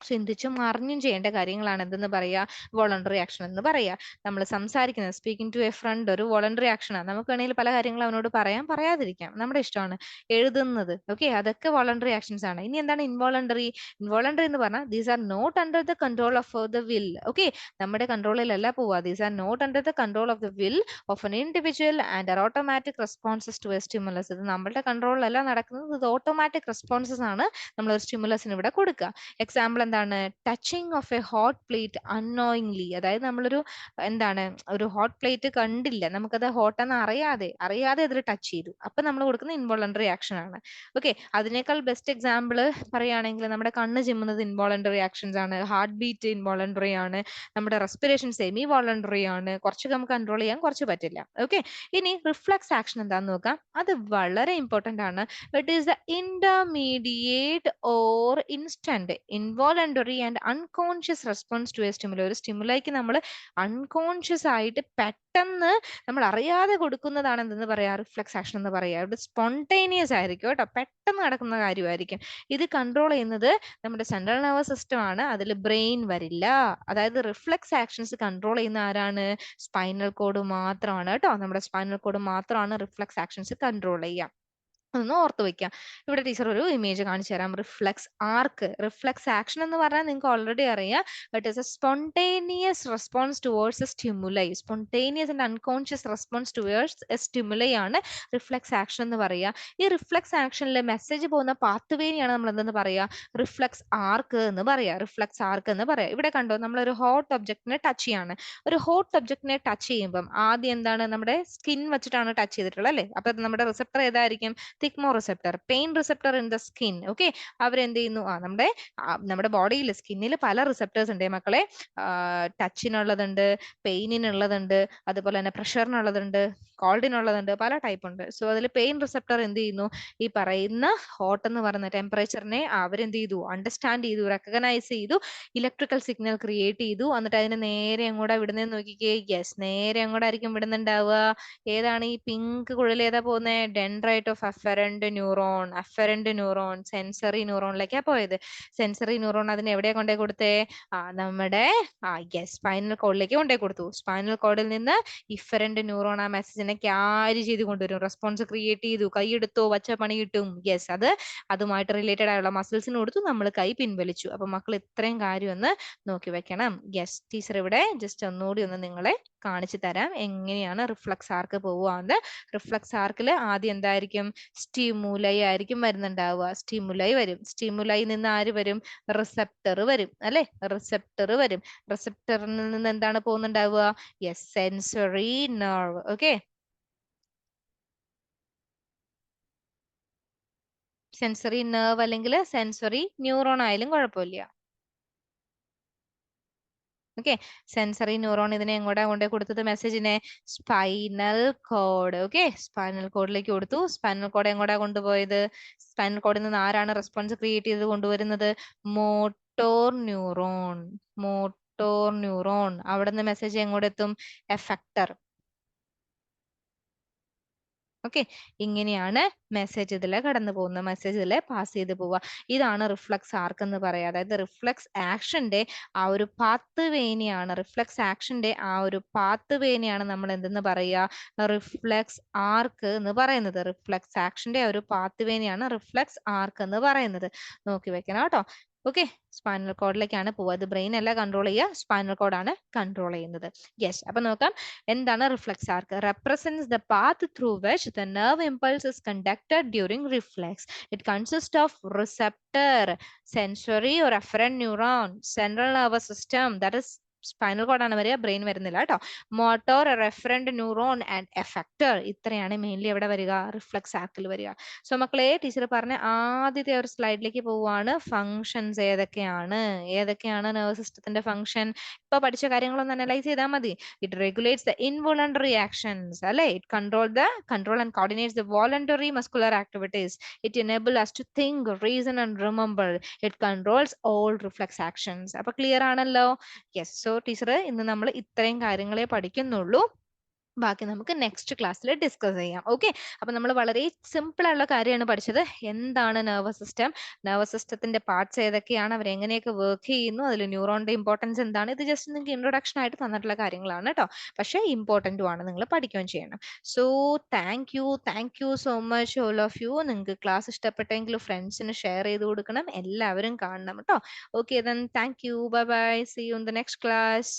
ചിന്തിച്ചും അറിഞ്ഞും ചെയ്യേണ്ട കാര്യങ്ങളാണ് എന്തെന്ന് പറയാ? വോളണ്ടറി ആക്ഷൻ എന്ന് പറയാ. നമ്മൾ സംസാരിക്കുന്നത്, സ്പീക്കിംഗ് ടു എ ഫ്രണ്ട്, ഒരു വോളണ്ടറി ആക്ഷനാണ്. നമുക്ക് വേണമെങ്കിൽ പല കാര്യങ്ങളും അവനോട് പറയാം, പറയാതിരിക്കാം, നമ്മുടെ ഇഷ്ടമാണ്. എഴുതുന്നത്, ഓക്കെ, അതൊക്കെ വോളണ്ടറി ആക്ഷൻസ് ആണ്. ഇനി എന്താണ് ഇൻവോളണ്ടറി? ഇൻവോളണ്ടറി എന്ന് പറഞ്ഞാൽ these are not under the control of the will. Okay, നമ്മുടെ കൺട്രോളിലല്ല പോവുക. These are not under the control of the will of an individual and are automatic responses to a stimulus. ഇത് നമ്മളുടെ കൺട്രോളിലല്ല നടക്കുന്നത്, ഇത് ഓട്ടോമാറ്റിക് റെസ്പോൺസസ് ആണ് നമ്മൾ ഒരു സ്റ്റിമുലസിന് ഇവിടെ കൊടുക്കുക. എക്സാമ്പിൾ എന്താണ്? Touching of A hot plate unknowingly. അതായത് നമ്മളൊരു ഒരു ഹോട്ട് പ്ലേറ്റ് കണ്ടില്ല, നമുക്കത് ഹോട്ടെന്ന് അറിയാതെ അതിൽ ടച്ച് ചെയ്തു, അപ്പൊ നമ്മൾ കൊടുക്കുന്ന ഇൻവോളണ്ടറി ആക്ഷൻ ആണ്. ഓക്കെ, അതിനേക്കാൾ ബെസ്റ്റ് എക്സാമ്പിൾ പറയുകയാണെങ്കിൽ നമ്മുടെ കണ്ണ് ചിമ്മുന്നത് ഇൻവോളണ്ടറി ആക്ഷൻസ് ആണ്, ഹാർട്ട് ബീറ്റ് ഇൻവോളണ്ടറി ആണ്, നമ്മുടെ റെസ്പിറേഷൻ സെമി വോളണ്ടറി ആണ്. കുറച്ചൊക്കെ നമുക്ക് കൺട്രോൾ ചെയ്യാൻ, കുറച്ച് പറ്റില്ല. ഓക്കെ, ഇനി റിഫ്ലക്സ് ആക്ഷൻ എന്താന്ന് നോക്കാം. അത് വളരെ ഇമ്പോർട്ടന്റ് ആണ്. It is the intermediate or instant involuntary and unconscious response to a stimuli. ഒരു സ്റ്റിമുലൈക്ക് നമ്മൾ അൺകോൺഷ്യസ് ആയിട്ട് പെട്ടെന്ന് നമ്മൾ അറിയാതെ കൊടുക്കുന്നതാണ് എന്തെന്ന് പറയാ? റിഫ്ലെക്സ് ആക്ഷൻ എന്ന് പറയാ. ഇവിടെ സ്പോണ്ടേനിയസ് ആയിരിക്കും കേട്ടോ, പെട്ടെന്ന് നടക്കുന്ന കാര്യമായിരിക്കും. ഇത് കൺട്രോൾ ചെയ്യുന്നത് നമ്മുടെ സെൻട്രൽ നെർവസ് സിസ്റ്റം ആണ്, അതിൽ ബ്രെയിൻ വരില്ല. അതായത് റിഫ്ലെക്സ് ആക്ഷൻസ് കൺട്രോൾ ചെയ്യുന്ന ആരാണ്? സ്പൈനൽ കോഡ് മാത്രമാണ് കേട്ടോ. നമ്മുടെ സ്പൈനൽ കോഡ് മാത്രമാണ് റിഫ്ലെക്സ് ആക്ഷൻസ് കൺട്രോൾ ചെയ്യുക. ഒന്ന് ഓർത്ത് വെക്കാം. ഇവിടെ ടീച്ചർ ഒരു ഇമേജ് കാണിച്ചു തരാം. റിഫ്ലെക്സ് ആർക്ക്, റിഫ്ലെക്സ് ആക്ഷൻ എന്ന് പറഞ്ഞാൽ നിങ്ങൾക്ക് ഓൾറെഡി അറിയാം. It is A spontaneous response towards A stimuli. Spontaneous and unconscious response towards A stimuli ആണ് റിഫ്ലെക്സ് ആക്ഷൻ എന്ന് പറയുക. ഈ റിഫ്ലെക്സ് ആക്ഷനിൽ മെസ്സേജ് പോകുന്ന പാത്ത് വേനെയാണ് നമ്മൾ എന്തെന്ന് പറയുക? റിഫ്ലെക്സ് ആർക്ക് എന്ന് പറയാ. റിഫ്ലെക്സ് ആർക്ക് എന്ന് പറയാം. ഇവിടെ കണ്ടോ, നമ്മളൊരു ഹോട്ട് ഒബ്ജക്റ്റിനെ ടച്ച് ചെയ്യാണ്. ഒരു ഹോട്ട് ഒബ്ജക്റ്റിനെ ടച്ച് ചെയ്യുമ്പം ആദ്യം എന്താണ്? നമ്മുടെ സ്കിൻ വെച്ചിട്ടാണ് ടച്ച് ചെയ്തിട്ടുള്ളത്, അല്ലേ? അപ്പൊ നമ്മുടെ റിസപ്റ്റർ ഏതായിരിക്കും? Thigmo receptor, pain receptor in the skin. Okay, അവരെന്ത് ചെയ്യുന്നു? നമ്മുടെ ബോഡിയിൽ, സ്കിന്നിൽ പല റിസപ്റ്റേഴ്സ് ഉണ്ട് മക്കളെ. ടച്ചിനുള്ളതുണ്ട്, പെയിനിനുള്ളതുണ്ട്, അതുപോലെ തന്നെ പ്രഷറിനുള്ളതുണ്ട്, കോൾഡിനുള്ളതുണ്ട്, പല ടൈപ്പ് ഉണ്ട്. സോ അതിൽ പെയിൻ റിസപ്റ്റർ എന്ത് ചെയ്യുന്നു, ഈ പറയുന്ന ഹോട്ട് എന്ന് പറയുന്ന ടെമ്പറേച്ചറിനെ അവരെന്ത് ചെയ്തു, അണ്ടർസ്റ്റാൻഡ് ചെയ്തു, റെക്കഗ്നൈസ് ചെയ്തു, ഇലക്ട്രിക്കൽ സിഗ്നൽ ക്രിയേറ്റ് ചെയ്തു. എന്നിട്ട് അതിനെ നേരെ അങ്ങോട്ടാ വിടുന്നതെന്ന് നോക്കിക്കേ. യെസ്, നേരെ അങ്ങോട്ടായിരിക്കും വിടുന്നുണ്ടാവുക. ഏതാണ് ഈ പിങ്ക് കുഴൽ, ഏതാ പോകുന്നത്? Dendrite of afferent neuron. Afferent neuron sensory ന്യൂറോണിലേക്കാ പോയത്. സെൻസറി ന്യൂറോൺ അതിന് എവിടെയാ കൊണ്ടേ കൊടുത്തേ? നമ്മുടെ യെസ്, സ്പൈനൽ കോഡിലേക്ക് കൊണ്ടേ കൊടുത്തു. സ്പൈനൽ കോഡിൽ നിന്ന് ഇഫറന്റ് ന്യൂറോൺ ആ മെസ്സേജിനെ ക്യാരി ചെയ്ത് കൊണ്ടുവരും, റെസ്പോൺസ് ക്രിയേറ്റ് ചെയ്തു, കൈയെടുത്തോ വച്ച പണി കിട്ടും. യെസ്, അതുമായിട്ട് റിലേറ്റഡ് ആയുള്ള മസിൽസിന് കൊടുത്തു, നമ്മൾ കൈ പിൻവലിച്ചു. അപ്പൊ മക്കൾ ഇത്രയും കാര്യം ഒന്ന് നോക്കി വെക്കണം. യെസ്, ടീച്ചർ ഇവിടെ ജസ്റ്റ് ഒന്നുകൂടി ഒന്ന് നിങ്ങളെ കാണിച്ചു തരാം എങ്ങനെയാണ് റിഫ്ലക്സ് ആർക്ക് പോവുകയെന്ന്. റിഫ്ലക്സ് ആർക്കിൽ ആദ്യം എന്തായിരിക്കും? സ്റ്റിമുലൈ ആയിരിക്കും വരുന്നുണ്ടാവുക. സ്റ്റിമുലൈ വരും. സ്റ്റിമുലൈ നിന്ന് ആര് വരും? റിസപ്റ്റർ വരും അല്ലെ? റിസപ്റ്റർ വരും. റിസപ്റ്ററിൽ നിന്ന് എന്താണ് പോകുന്നുണ്ടാവുക? Yes, sensory nerve. Okay, sensory nerve അല്ലെങ്കിൽ സെൻസറി ന്യൂറോൺ ആയാലും കുഴപ്പമില്ല. ഓക്കെ, സെൻസറി ന്യൂറോൺ ഇതിനെ എങ്ങോട്ടാ കൊണ്ടേ കൊടുത്തത് മെസ്സേജിനെ? Spinal cord. ഓക്കെ, സ്പൈനൽ കോഡിലേക്ക് കൊടുത്തു. സ്പൈനൽ കോഡ് എങ്ങോട്ടാ കൊണ്ടുപോയത്? സ്പൈനൽ കോഡിൽ നിന്ന് ആരാണ് റെസ്പോൺസ് ക്രിയേറ്റ് ചെയ്ത് കൊണ്ടുവരുന്നത്? Motor neuron. മോട്ടോർ ന്യൂറോൺ അവിടെ നിന്ന് മെസ്സേജ് എങ്ങോട്ടെത്തും? എഫക്ടർ. ഓക്കെ, ഇങ്ങനെയാണ് മെസ്സേജ് ഇതിലെ കടന്നു പോകുന്ന, മെസ്സേജ് ഇതിലെ പാസ് ചെയ്ത് പോവുക. ഇതാണ് റിഫ്ലക്സ് ആർക്ക് എന്ന് പറയുക. അതായത് റിഫ്ലക്സ് ആക്ഷന്റെ ആ ഒരു പാത്ത് വേനെയാണ്, റിഫ്ലക്സ് ആക്ഷന്റെ ആ ഒരു പാത്ത് വേനെയാണ് നമ്മൾ എന്തെന്ന് പറയുക? റിഫ്ലക്സ് ആർക്ക് എന്ന് പറയുന്നത്. റിഫ്ലക്സ് ആക്ഷന്റെ ഒരു പാത്ത് വേനെയാണ് റിഫ്ലക്സ് ആർക്ക് എന്ന് പറയുന്നത്. നോക്കി വെക്കണം കേട്ടോ. ഓക്കെ, സ്പൈനൽ കോഡിലേക്കാണ് പോവുക. അത് ബ്രെയിൻ അല്ല കൺട്രോൾ ചെയ്യുക, സ്പൈനൽ കോഡാണ് കൺട്രോൾ ചെയ്യുന്നത്. യെസ്, അപ്പൊ നോക്കാം എന്താണ് reflex arc. represents the path through which the nerve impulse is conducted during reflex. It consists of receptor, sensory or afferent neuron, central nervous system, that is spinal കോഡാണ് വരിക, ബ്രെയിൻ വരുന്നില്ല കേട്ടോ. മോട്ടോർ, റെഫറന്റ് ന്യൂറോൺ ആൻഡ് എഫക്ടർ, ഇത്രയാണ് മെയിൻലി എവിടെ വരിക? റിഫ്ലക്സ് ആർക്കിൽ വരിക. സോ മക്കളെ, ടീച്ചർ പറഞ്ഞ ആദ്യത്തെ ഒരു സ്ലൈഡിലേക്ക് പോവുകയാണ്. ഫങ്ഷൻസ് ഏതൊക്കെയാണ്, ഏതൊക്കെയാണ് നെർവസ് സിസ്റ്റത്തിന്റെ ഫങ്ഷൻ? ഇപ്പൊ പഠിച്ച കാര്യങ്ങളൊന്ന് അനലൈസ് ചെയ്താൽ മതി. It regulates the involuntary actions, അല്ലെ? It control and coordinates the voluntary muscular activities. It enables us to think, reason and remember. It controls all reflex actions. അപ്പൊ ക്ലിയർ ആണല്ലോ? യെസ്. സോ ടീച്ചർ ഇന്ന് നമ്മൾ ഇത്രയും കാര്യങ്ങളെ പഠിക്കുന്നുള്ളൂ. ബാക്കി നമുക്ക് നെക്സ്റ്റ് ക്ലാസ്സിൽ ഡിസ്കസ് ചെയ്യാം. ഓക്കെ, അപ്പൊ നമ്മൾ വളരെ സിമ്പിൾ ആയിട്ടുള്ള കാര്യമാണ് പഠിച്ചത്. എന്താണ് നെർവസ് സിസ്റ്റം, നെർവസ് സിസ്റ്റത്തിന്റെ പാർട്സ് ഏതൊക്കെയാണ്, അവർ എങ്ങനെയൊക്കെ വർക്ക് ചെയ്യുന്നു, അതിൽ ന്യൂറോണിന്റെ ഇമ്പോർട്ടൻസ് എന്താണ്, ഇത് ജസ്റ്റ് നിങ്ങൾക്ക് ഇൻട്രൊഡക്ഷൻ ആയിട്ട് തന്നിട്ടുള്ള കാര്യങ്ങളാണ് കേട്ടോ. പക്ഷേ ഇമ്പോർട്ടന്റും ആണ്, നിങ്ങൾ പഠിക്കുകയും ചെയ്യണം. So thank you so much all of you. നിങ്ങൾക്ക് ക്ലാസ് ഇഷ്ടപ്പെട്ടെങ്കിൽ ഫ്രണ്ട്സിന് ഷെയർ ചെയ്ത് കൊടുക്കണം, എല്ലാവരും കാണണം കേട്ടോ. Okay, then thank you, bye bye, see you in the next class.